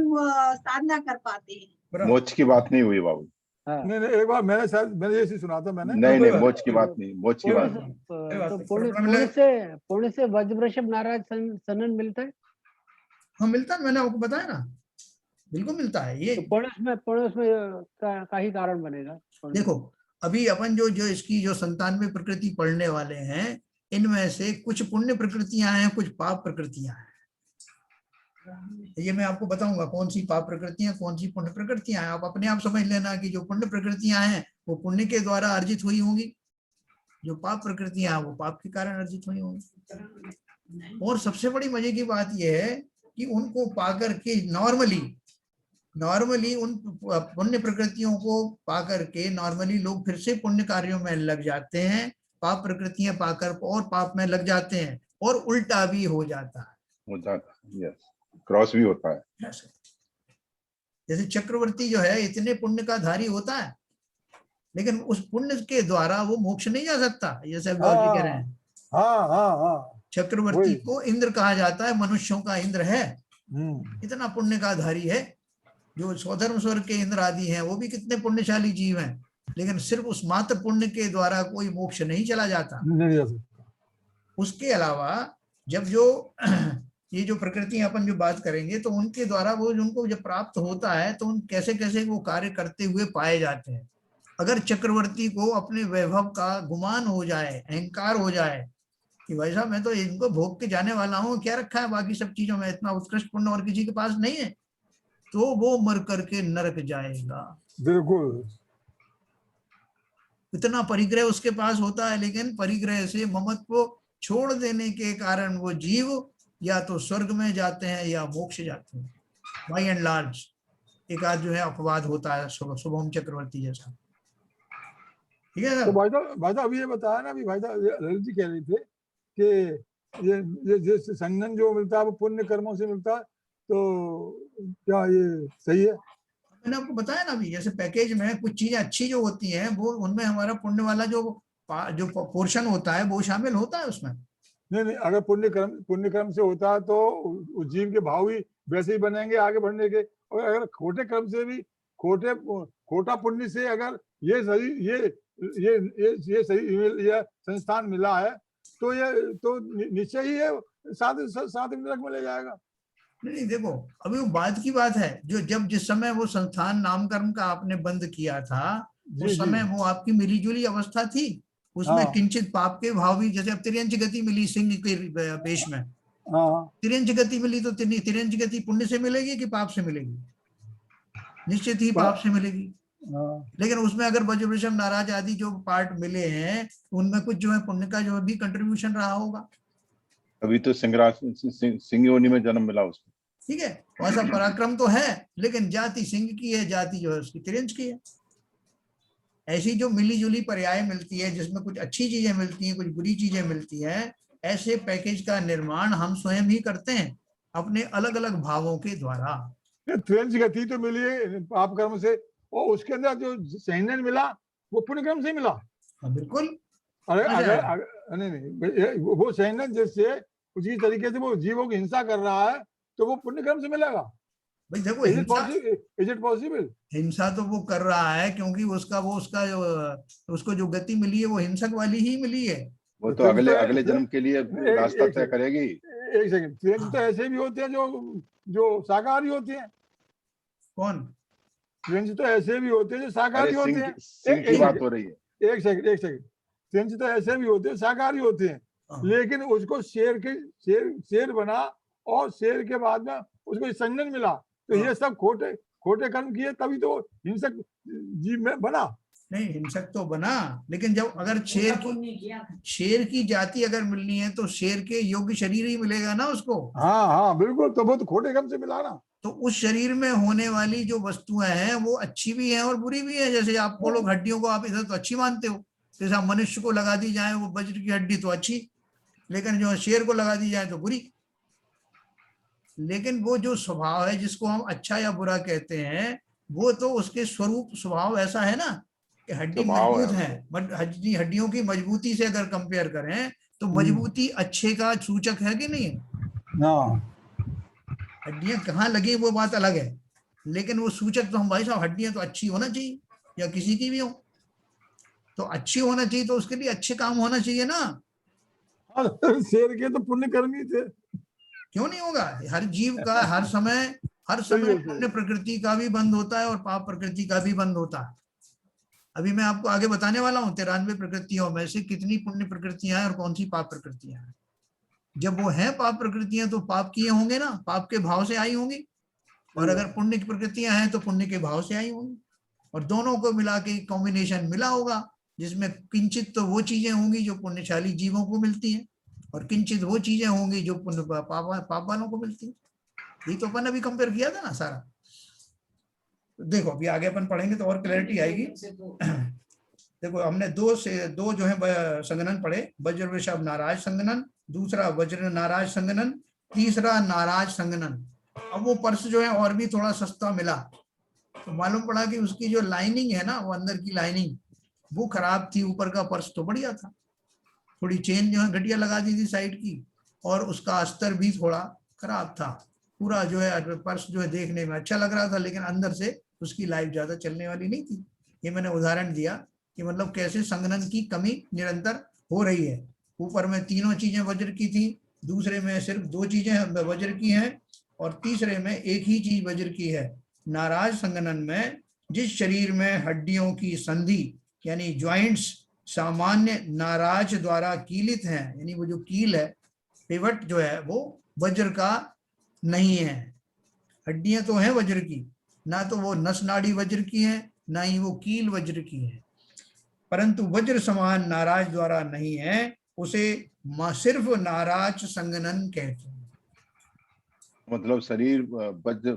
साधना कर पाते हैं। मोक्ष की बात नहीं हुई बाबू। नहीं एक बार मैंने ये सुना था मैंने। नहीं मोक्ष की बात नहीं, मोक्ष की बात नहीं। तो पुण्य से वज्रवृषभ नाराज सनन मिलता है। हाँ मिलता है, मैंने आपको बताया ना, बिल्कुल मिलता है ये। तो पुण्य उसमें का ही कारण बनेगा। देखो अभी अपन जो इसकी जो 97 प्रकृति पढ़ने वाले हैं, इनमें से कुछ पुण्य प्रकृतियां हैं, कुछ पाप प्रकृतियां हैं। ये मैं आपको बताऊंगा कौन सी पाप प्रकृतियां, कौन सी पुण्य प्रकृतियां हैं। आप अपने आप समझ लेना कि जो पुण्य प्रकृतियां हैं वो पुण्य के द्वारा अर्जित हुई होंगी, जो पाप प्रकृतियां हैं वो पाप के कारण अर्जित हुई होंगी। और सबसे बड़ी मजे की बात यह है कि उनको पाकर के नॉर्मली उन पुण्य प्रकृतियों को पाकर के नॉर्मली लोग फिर से पुण्य कार्यों में लग जाते हैं, पाप प्रकृतियां पाकर और पाप में लग जाते हैं, और उल्टा भी हो जाता है, यस, क्रॉस भी होता है। जैसे चक्रवर्ती जो है इतने पुण्य का धारी होता है, लेकिन उस पुण्य के द्वारा वो मोक्ष नहीं जा सकता, जैसे बाबू जी कह रहे हैं। हाँ। चक्रवर्ती को इंद्र कहा जाता है, मनुष्यों का इंद्र है, इतना पुण्य का धारी है। जो स्वधर्म स्वर्ग के इंद्र आदि हैं वो भी कितने पुण्यशाली जीव हैं, लेकिन सिर्फ उस मात्र पुण्य के द्वारा कोई मोक्ष नहीं चला जाता। उसके अलावा जब ये जो प्रकृति अपन जो बात करेंगे तो उनके द्वारा वो उनको जब प्राप्त होता है तो उन कैसे कैसे वो कार्य करते हुए पाए जाते हैं। अगर चक्रवर्ती को अपने वैभव का गुमान हो जाए, अहंकार हो जाए, कि भाई साहब मैं तो इनको भोग के जाने वाला हूँ, क्या रखा है बाकी सब चीजों में, इतना उत्कृष्ट पुण्य और किसी के पास नहीं है, तो वो मर करके नरक जाएगा। बिल्कुल। इतना परिग्रह उसके पास होता है, लेकिन परिग्रह से ममत्व को छोड़ देने के कारण वो जीव या तो स्वर्ग में जाते हैं या मोक्ष जाते हैं, बाई एंड लार्ज। एक आध जो है अपवाद होता है, शुभम चक्रवर्ती जैसा, ठीक है। तो भाई साहब अभी ये बताया ना, अभी भाई साहब ललित जी कह रहे थे कि ये संगठन जो मिलता है वो पुण्य कर्मों से मिलता है, तो क्या ये सही है? मैंने आपको बताया ना अभी, जैसे पैकेज में कुछ चीजें अच्छी जो होती हैं वो उनमें हमारा पुण्य वाला जो पोर्शन होता है वो शामिल होता है उसमें। नहीं, अगर पुण्य कर्म से होता है तो जीव के भाव भी वैसे ही बनेंगे आगे बढ़ने के, और अगर खोटे कर्म से भी खोटा पुण्य से अगर ये सही या संस्थान मिला है तो ये तो निश्चय ही है साथ नरक में ले जाएगा। नहीं देखो, अभी वो बात की बात है, जो जब जिस समय वो संस्थान नामकर्म का आपने बंद किया था उस समय वो आपकी मिलीजुली अवस्था थी, उसमें किंचित पाप के भाव भी, जैसे अब तिर्यंच गति मिली सिंह के वेश में, तिर्यंच गति मिली तो तिर्यंच गति पुण्य से मिलेगी कि पाप से मिलेगी? निश्चित ही पाप से मिलेगी। लेकिन उसमें अगर वज्रवृषभ नाराज आदि जो पार्ट मिले हैं उनमें कुछ जो है पुण्य का जो भी कंट्रीब्यूशन रहा होगा। अभी तो सिंह योनि में जन्म मिला उसको, ठीक है, वैसा पराक्रम तो है, लेकिन जाति सिंह की है, जाति जो है उसकी तिरंज की है। ऐसी जो मिली जुली पर्याय मिलती है जिसमें कुछ अच्छी चीजें मिलती हैं, कुछ बुरी चीजें मिलती हैं, ऐसे पैकेज का निर्माण हम स्वयं ही करते हैं अपने अलग अलग भावों के द्वारा। तिरंज गति तो मिली है पाप कर्म से, और उसके अंदर जो संगठन मिला वो पुण्य कर्म से मिला। बिल्कुल। अगर नहीं वो संगठन जैसे उसी तरीके से वो जीवों की हिंसा कर रहा है तो वो पुण्य कर्म से मिलेगा। भाई देखो, इज इट पॉसिबल? हिंसा तो वो कर रहा है क्योंकि उसका जो उसको जो गति मिली है वो हिंसक वाली ही मिली है। वो तो अगले जन्म के लिए रास्ता तय करेगी। एक सेकंड, तिरंज तो ऐसे भी होते हैं जो शाकाहारी होते हैं। कौन? तिरंज तो ऐसे भी होते हैं जो शाकाहारी होते हैं। एक बात हो रही है, एक सेकंड, तिरंज तो ऐसे भी होते हैं शाकाहारी होते हैं, लेकिन उसको शेर बना और शेर के बाद में उसको संगठन मिला, तो ये सब खोटे कर्म किए तभी तो हिंसक जीव में बना। नहीं, हिंसक तो बना, लेकिन जब अगर शेर की जाति अगर मिलनी है तो शेर के योग्य शरीर ही मिलेगा ना उसको। हाँ बिल्कुल, तो वो तो खोटे कर्म से मिला ना। तो उस शरीर में होने वाली जो वस्तुएं हैं वो अच्छी भी हैं और बुरी भी हैं। जैसे आपको लोग हड्डियों को आप इधर तो अच्छी मानते हो, जैसे आप मनुष्य को लगा दी जाए वो वज्र की हड्डी तो अच्छी, लेकिन जो शेर को लगा दी जाए तो बुरी। लेकिन वो जो स्वभाव है जिसको हम अच्छा या बुरा कहते हैं वो तो उसके स्वरूप स्वभाव ऐसा है ना कि हड्डी मजबूत है, बट हड्डियों की मजबूती से अगर कंपेयर करें तो मजबूती अच्छे का सूचक है कि नहीं है? हड्डियां कहाँ लगी वो बात अलग है, लेकिन वो सूचक तो हम भाई साहब हड्डियां तो अच्छी होना चाहिए, या किसी की भी हो तो अच्छी होना चाहिए, तो उसके लिए अच्छे काम होना चाहिए ना। शेर के तो पुण्य कर्म ही थे, क्यों नहीं होगा? हर जीव का हर समय पुण्य प्रकृति का भी बंद होता है और पाप प्रकृति का भी बंद होता है। अभी मैं आपको आगे बताने वाला हूँ 93 प्रकृतियों में से कितनी पुण्य प्रकृतियां हैं और कौन सी पाप प्रकृतियां हैं। जब वो हैं पाप प्रकृतियां तो पाप किए होंगे ना, पाप के भाव से आई होंगी, और अगर पुण्य की प्रकृतियां हैं तो पुण्य के भाव से आई होंगी, और दोनों को मिला के कॉम्बिनेशन मिला होगा जिसमें किंचित तो वो चीजें होंगी जो पुण्यशाली जीवों को मिलती हैं और किंचित वो चीजें होंगी जो पुण्य पाप वालों को मिलती हैं। ये तो अपन अभी कंपेयर किया था ना सारा। देखो अभी आगे अपन पढ़ेंगे तो और क्लैरिटी आएगी। देखो हमने दो जो है संगनन पढ़े, वज्र वृषभ नाराज संगनन, दूसरा वज्र नाराज संगनन, तीसरा नाराज संगनन। अब वो पर्स जो है और भी थोड़ा सस्ता मिला तो मालूम पड़ा कि उसकी जो लाइनिंग है ना, वो अंदर की लाइनिंग वो खराब थी, ऊपर का पर्स तो बढ़िया था, थोड़ी चेन जो है घटिया लगा दी थी साइड की, और उसका अस्तर भी थोड़ा खराब था। पूरा जो है पर्स जो है देखने में अच्छा लग रहा था लेकिन अंदर से उसकी लाइफ ज्यादा चलने वाली नहीं थी। ये मैंने उदाहरण दिया कि मतलब कैसे संगनन की कमी निरंतर हो रही है। ऊपर में तीनों चीजें वज्र की थी, दूसरे में सिर्फ 2 चीजें वज्र की हैं, और तीसरे में एक ही चीज वज्र की है। नाराज संगनन में जिस शरीर में हड्डियों की संधि यानी ज्वाइंट्स सामान्य नाराज द्वारा कीलित हैं, यानी वो जो कील है, पिवट जो है वो वज्र का नहीं है। हड्डियां तो हैं वज्र की, ना तो वो नस नाड़ी वज्र की है, ना ही वो कील वज्र की है, परंतु वज्र समान नाराज द्वारा नहीं है, उसे सिर्फ नाराज संगनन कहते हैं। मतलब शरीर वज्र,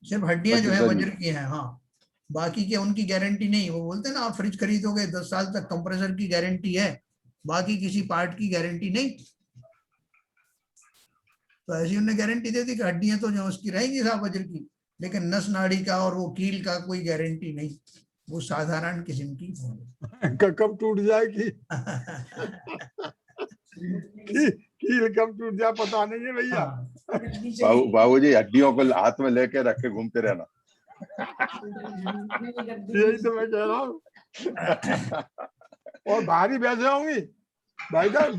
सिर्फ हड्डियां जो है वज्र वज्र की हैं, हाँ, बाकी के उनकी गारंटी नहीं। वो बोलते हैं ना, आप फ्रिज खरीदोगे 10 साल तक कंप्रेसर की गारंटी है, बाकी किसी पार्ट की गारंटी नहीं। तो ऐसी उन्हें गारंटी दे दी कि हड्डियां तो जो उसकी रहेंगी साहब वज्र की, लेकिन नस नाड़ी का और वो कील का कोई गारंटी नहीं, वो साधारण किस्म की कब टूट जाएगी कील कब टूट जाए पता नहीं है भैया। बाबूजी हड्डियों को हाथ में लेके रख के घूमते रहना। यही तो मैं कह रहा हूँ। और भारी भैंसे होंगी भाई साहब,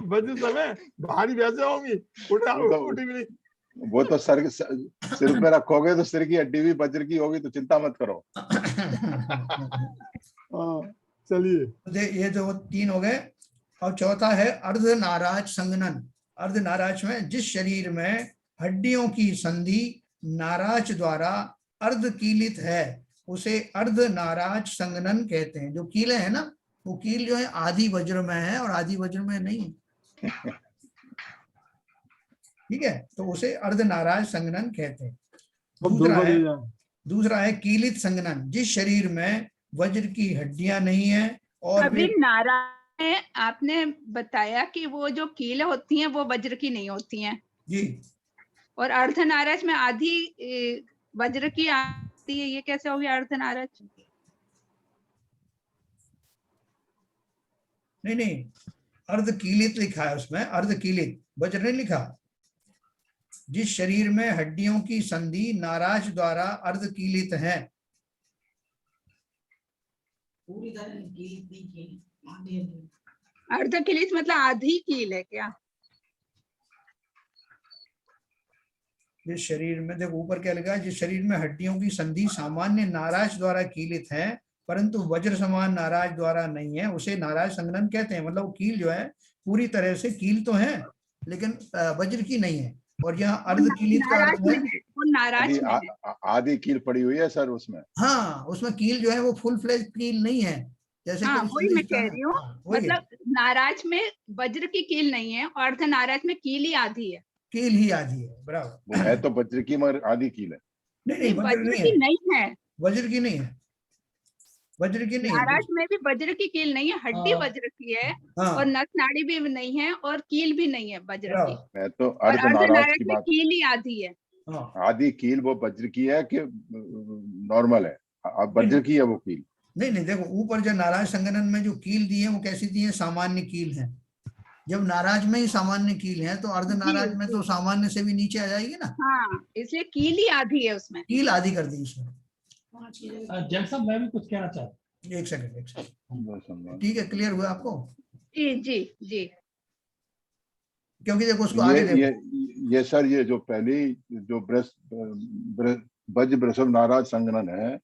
वज्र समय भारी भैंसे होंगी, उठी भी नहीं। वो तो सिर पे रखोगे तो सिर की हड्डी भी वज्र की होगी, तो चिंता मत करो। चलिए, ये जो 3 हो गए। और चौथा है अर्ध नाराज संगनन। अर्ध नाराज में जिस शरीर में हड्डियों की संधि नाराज द्वारा अर्ध कीलित है, उसे अर्ध नाराज संगनन कहते हैं। जो कीले हैं ना, वो कील जो है आधी वज्र में है और आधी वज्र में नहीं है, ठीक है, तो उसे अर्ध नाराज संगनन कहते हैं। दूसरा है कीलित संगनन, जिस शरीर में वज्र की हड्डियां नहीं है और अभी नाराज में आपने बताया कि वो जो कील होती हैं वो वज्र की नहीं होती हैं जी, और अर्ध नाराज में आधी वज्र की आती है, ये कैसे हो गया अर्ध नाराज? नहीं, अर्ध कीलित लिखा है उसमें, अर्ध कीलित, वज्र नहीं लिखा। जिस शरीर में हड्डियों की संधि नाराज द्वारा अर्ध कीलित है, अर्ध कीलित मतलब आधी कील है क्या? जिस शरीर में, देखो ऊपर क्या लिखा है, जिस शरीर में हड्डियों की संधि सामान्य नाराज द्वारा कीलित है परंतु वज्र समान नाराज द्वारा नहीं है, उसे नाराज संगनन कहते हैं। मतलब कील जो है पूरी तरह से कील तो है लेकिन वज्र की नहीं है। और यहाँ अर्ध कीलित का अर्थ है वो नाराज में है। आधी कील पड़ी हुई है सर उसमें। हाँ, उसमें कील जो है वो फुल फ्लेज कील नहीं है, जैसे हाँ, वही मैं कह रही हूँ। मतलब नाराज में वज्र की कील नहीं है और अर्ध नाराज में कील ही आधी है। कील ही आधी है, बराबर। वो है तो वज्र की मगर आधी कील है। नहीं, वज्र की नहीं है, वज्र की नहीं है, वज्र की नहीं है। नाराज में भी वज्र की कील नहीं है, हड्डी वज्र की है और नस नाड़ी भी नहीं है और कील भी नहीं है वज्र की। मैं तो और अर्ध नाराज की में बात, कील ही आधी है। आधी कील वो वज्र की है कि नॉर्मल है? अब वज्र की है वो कील। नहीं, देखो ऊपर जो नाराज संगनन में जो कील दी है वो कैसी दी है, सामान्य कील है। जब नाराज में ही सामान्य कील है तो अर्ध नाराज में तो सामान्य से भी नीचे आ जाएगी ना। हाँ, इसलिए कील ही आधी है उसमें, कील आधी कर दी इसमें। जैसा मैं भी कुछ कहना चाहता हूँ। एक सेकंड, ठीक है, क्लियर हुआ आपको? जी। क्योंकि देखो उसको आगे देखो। ये सर, ये जो पहली जो वज्र वृषभ नाराज संगनन है,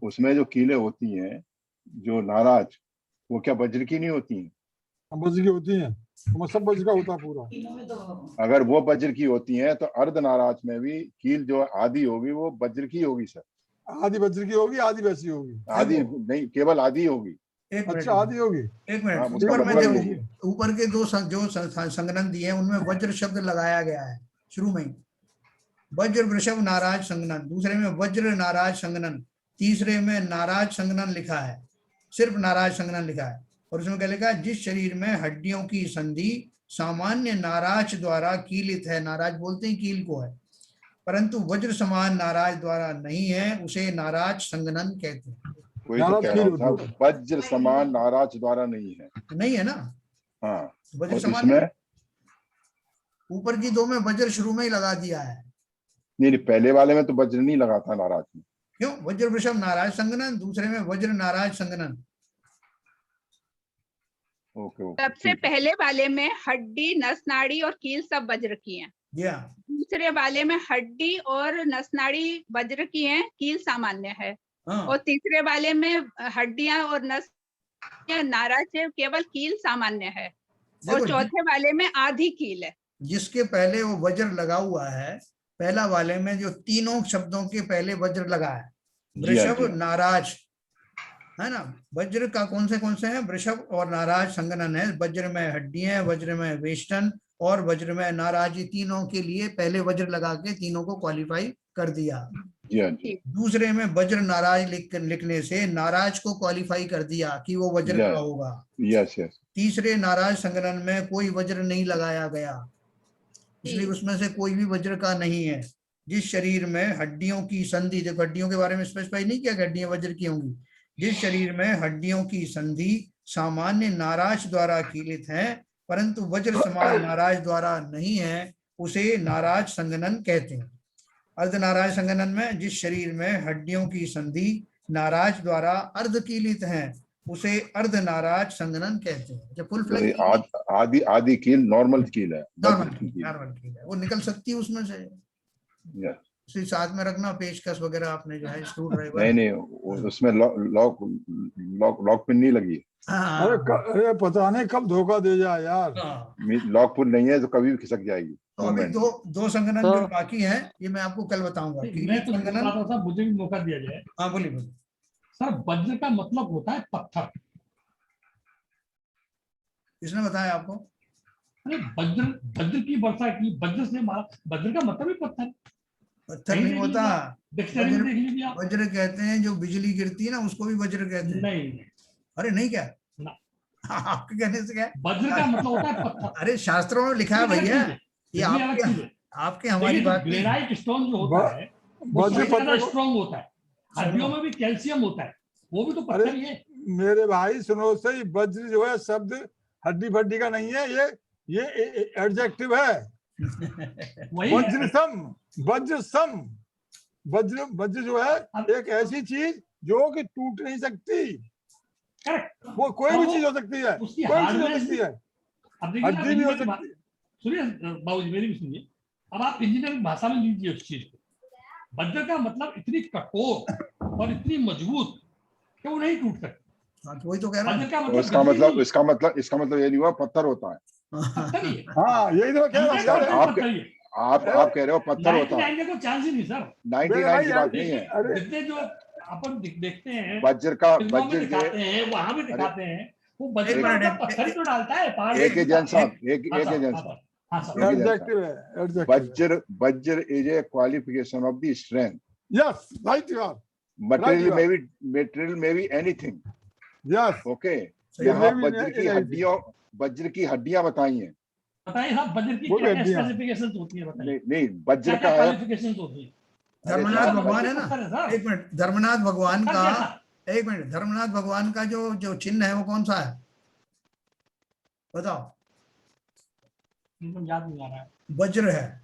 उसमें जो कीलें होती हैं जो नाराज, वो क्या वज्र की नहीं होती हैं? वज्र की होती हैं, सब वज्र का होता है पूरा। अगर वो वज्र की होती हैं तो अर्ध नाराज में भी कील जो आधी होगी वो वज्र की होगी सर। आधी वज्र की होगी, आधी वैसी होगी? आधी नहीं, केवल आधी होगी। अच्छा, आधी होगी। एक मिनट, ऊपर में देखो, ऊपर के दो जो संगनन दिए हैं उनमें वज्र शब्द लगाया गया है शुरू में ही। वज्र वृषभ नाराज संगनन, दूसरे में वज्र नाराज संगनन, तीसरे में नाराज संगनन लिखा है, सिर्फ नाराज संगनन लिखा है। और उसमें क्या लिखा है, जिस शरीर में हड्डियों की संधि सामान्य नाराज द्वारा कीलित है, नाराज बोलते ही कील को है, परंतु वज्र समान नाराज द्वारा नहीं है, उसे नाराज संगनन कहते हैं। कोई तो कह रहा था वज्र समान नाराज द्वारा नहीं है ना। हाँ, वज्र समान ऊपर की दो में वज्र शुरू में ही लगा दिया है। नहीं, पहले वाले में तो वज्र नहीं लगा था नाराज में। क्यों? वज्र वृषभ नाराज संगनन, दूसरे में वज्र नाराज संगनन। ओके। सबसे पहले वाले में हड्डी, नस नाड़ी और कील सब वज्र की हैं। दूसरे वाले में हड्डी और नस नाड़ी वज्र की हैं, कील सामान्य है। और तीसरे वाले में हड्डियां और नस नाराज से केवल कील सामान्य है और देखो, चौथे वाले में आधी कील है। जिसके पहले वो वज्र लगा हुआ है, पहला वाले में जो तीनों शब्दों के पहले वज्र लगा है, वृषभ, नाराज, है ना। वज्र का कौन से हैं? वृषभ और नाराज संगनन है। वज्र में हड्डियां, वज्र में वेष्टन और वज्र में नाराज, ये तीनों के लिए पहले वज्र लगा के तीनों को क्वालिफाई कर दिया। दूसरे में वज्र नाराज लिखने से नाराज को क्वालिफाई कर दिया कि वो वज्र का होगा। तीसरे नाराज संगनन में कोई वज्र नहीं लगाया गया, इसलिए उसमें से कोई भी वज्र का नहीं है। जिस शरीर में हड्डियों की संधि, देखो हड्डियों के बारे में स्पेसिफाई नहीं किया कि हड्डियां वज्र की होंगी। जिस शरीर में हड्डियों की संधि सामान्य नाराज द्वारा कीलित है परंतु वज्र समान नाराज द्वारा नहीं है, उसे नाराज संगनन कहते हैं। अर्ध नाराज संगनन में जिस शरीर में हड्डियों की संधि नाराज द्वारा अर्ध कीलित है, उसे अर्ध नाराज संगनन कहते हैं। जब फुल फ्लैश आदि कील नॉर्मल कील है, नॉर्मल कील है, वो निकल सकती है उसमें से। साथ में रखना पेचकस वगैरह, आपने जो है स्क्रू ड्राइवर। नहीं, उसमें लॉक पिन नहीं लगी। अरे पता नहीं कब धोखा दे जाए यार। लॉक पिन नहीं है तो कभी भी खिसक जाएगी। तो अभी दो संगनन जो बाकी हैं, ये मैं आपको कल बताऊंगा। मुझे भी मौका दिया जाए। हाँ बोलिए। सर, वज्र का मतलब होता है पत्थर। किसने बताया आपको? अरे वज्र की वर्षा की, वज्र से वज्र का मतलब ही पत्थर नहीं होता। वज्र कहते हैं जो बिजली गिरती है ना, उसको भी वज्र कहते हैं। नहीं, अरे नहीं क्या? आपके कहने से क्या? वज्र का मतलब होता है पत्थर। अरे शास्त्रों में लिखा है भैया, ये आपके हमारी बात। ग्रेनाइट स्टोन जो होता है वो स्ट्रॉन्ग होता है, हड्डियों में भी कैल्शियम होता है, वो भी तो पत्थर ही है। मेरे भाई सुनो सही, वज्र जो है शब्द हड्डी फड्डी का नहीं है, ये एडजेक्टिव है। वज्र जो है एक ऐसी चीज जो कि टूट नहीं सकती। वो कोई भी चीज हो सकती है, कोई चीज हो सकती है, हड्डी भी हो सकती है। सुनिए बाबूजी, मेरी भी सुनिए। अब आप इंजीनियरिंग भाषा में लीजिए उस चीज को। वज्र का मतलब इतनी कठोर और इतनी मजबूत कि वो नहीं टूट सकती। वही तो कह रहा हूं। इसका मतलब ये नहीं हुआ पत्थर होता है। हाँ, यही तो कह रहा हूं। आप कह रहे हो पत्थर होता है। 99 को चांस ही नहीं सर। 99 की बात नहीं है। जितने जो अपन देखते हैं वज्र दिखाते हैं, वहां भी दिखाते हैं, वो वज्र पत्थर तो डालता है। एक एजेंट साहब, vajra is a qualification of the strength. Yes, right you are. Material में भी एनीथिंग। Yes, okay. यहाँ वज्र की हड्डियां बताई हैं। बताइए साहब, वज्र की क्या स्पेसिफिकेशंस होती है बताइए। नहीं, वज्र का क्वालिफिकेशंस होती है। धर्मनाथ भगवान है ना, एक मिनट, धर्मनाथ भगवान का, एक मिनट, धर्मनाथ भगवान का जो चिन्ह है वो कौन सा है बताओ? याद नहीं आ रहा है। वज्र है,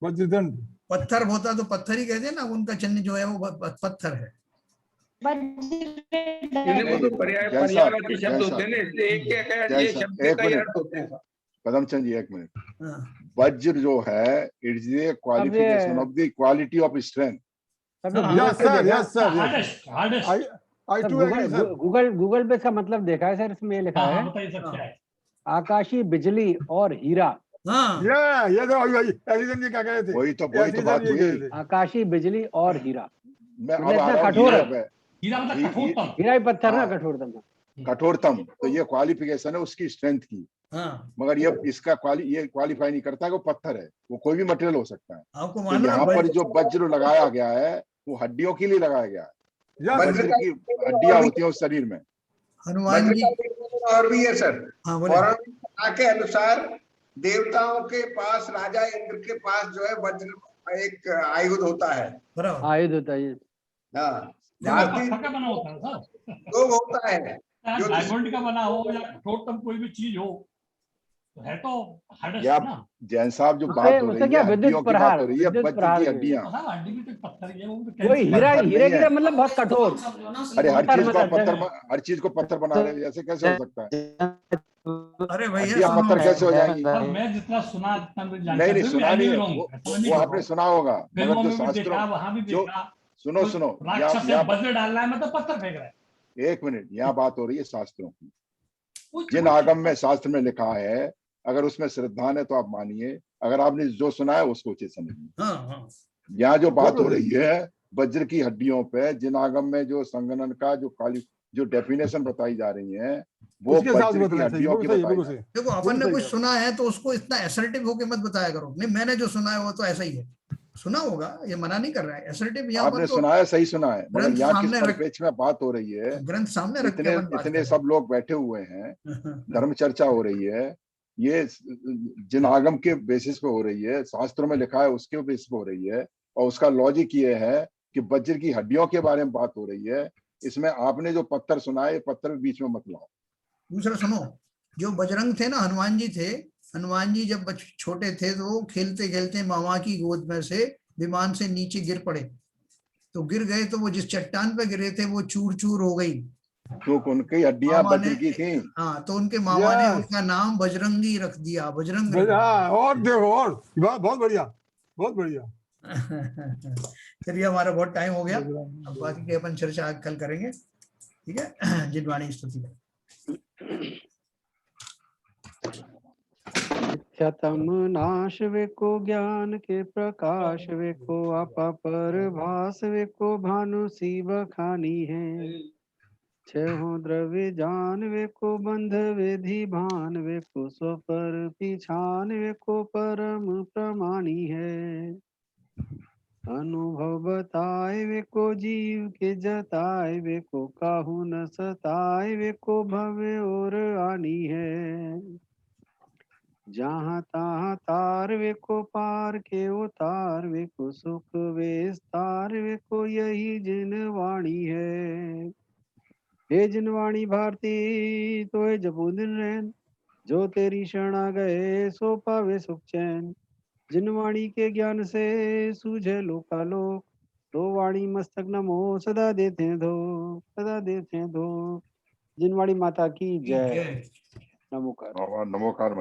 वज्रदंड। पत्थर होता तो पत्थर ही कहते हैं ना, उनका चिन्ह जो है वो पत्थर है। पर्यायवाची शब्द होते हैं ना, इसलिए एक शब्द कई अर्थ होते हैं। पदमचंद जी, एक मिनट। वज्र जो है it is a qualification of the quality of strength. Yes sir. Google पे इसका मतलब देखा है सर, इसमें लिखा है आकाशीय बिजली और हीरा। ये तो जी क्या कह रहे थे, वही तो बात हुई। आकाशीय बिजली और हीरा। कठोर है, हीरा ही पत्थर ना, कठोरतम। तो ये क्वालिफिकेशन है उसकी स्ट्रेंथ की। मगर ये इसका ये क्वालिफाई नहीं करता है वो पत्थर है, वो कोई भी मटेरियल हो सकता है। तो यहाँ पर जो वज्र लगाया गया है वो हड्डियों के लिए लगाया गया है। वज्र की हड्डियां होती है उस शरीर में। हनुमान जी और भी है सर, पौराणिक के अनुसार देवताओं के पास, राजा इंद्र के पास जो है वज्र एक आयुध होता है। आयुध होता है। हाँ, का बना होता है सर, तो होता है जो डायमंड का बना हो या टोटम कोई भी चीज हो, तो है तो हार्डेस्ट ना। जैन साहब जो बात हो रही है हड्डियों की बात हो रही है, वज्र की हड्डियां। हड्डी भी तो पत्थर ही है, वो हीरा, हीरे की मतलब बहुत कठोर। अरे हर चीज को पत्थर बना रहे, ऐसे कैसे हो सकता है? अरे भैया पत्थर कैसे हो जाएंगी? मैं जितना सुना नहीं सुना नहीं, वो आपने सुना होगा, मगर जो शास्त्रों जो सुनो वज्र डालना है मतलब पत्थर फेंक रहा है। एक मिनट, यहाँ बात हो रही है शास्त्रों की। जिन आगम में शास्त्र में लिखा है, अगर उसमें श्रद्धा है तो आप मानिए, अगर आपने जो सुना है उसको उचित समझिए। यहाँ जो बात हो रही है वज्र की हड्डियों पे, जिन आगम में जो संगणन का जो डेफिनेशन बताई जा रही है वो वज्र की हड्डियों की बताई। देखो अपन ने कुछ सुना है तो उसको इतना असर्टिव होके मत बताया करो। नहीं, मैंने जो सुना है वो तो ऐसा ही है, सुना होगा, ये मना नहीं कर रहा है। असर्टिव यहाँ आपने तो सुना है, सही सुना है, मगर यहाँ किस सामने परिप्रेक्ष्य में बात हो रही है, ग्रंथ सामने रख के इतने सब लोग बैठे हुए हैं, धर्म चर्चा हो रही है, ये जिन आगम के बेसिस पे हो रही है, शास्त्रों में लिखा है उसके बेसिस पे हो रही है, और उसका लॉजिक ये है कि वज्र की हड्डियों के बारे में बात हो रही है। इसमें आपने जो पत्थर सुना है, ये पत्थर बीच में मत लाओ। दूसरा सुनो, जो बजरंग थे ना, हनुमान जी थे, हनुमान जी जब छोटे थे तो खेलते खेलते मामा की गोद में से विमान से नीचे गिर पड़े, तो गिर गए तो वो जिस चट्टान पे गिरे थे वो चूर चूर हो गई, तो उनकी हड्डियां वज्र की थी। हाँ, तो उनके मामा ने उनका नाम बजरंगी रख दिया, बजरंग। और देखो, और बहुत बढ़िया, बहुत बढ़िया। चलिए, हमारा बहुत टाइम हो गया, अब बाकी के अपन चर्चा कल करेंगे, ठीक है। जिनवाणी स्तुति। इच्छतम नाश वेको ज्ञान के प्रकाश वेको आपा पर भास वेको भानु सी बखानी है। छहो द्रव्य जान वेको बंध विधि भान वेको सो पर पिछान वेको परम प्रमाणी है। अनुभव बताए वेको जीव के जताए वेको काहू न सताए वेको भवे और आनी है। जहाँ तहाँ तार वेको पार के उतार वेको सुख विस्तार वेको यही जिनवाणी है। हे जिनवाणी भारती तोए जपू दिन रैन, जो तेरी शरण आ गए सो पावे सुख चैन। जिनवाणी के ज्ञान से सूझे लोकालोक, तो वाणी मस्तक नमो सदा देते धो, सदा देते धो। जिनवाणी माता की जय। नमोकार। नमोकार।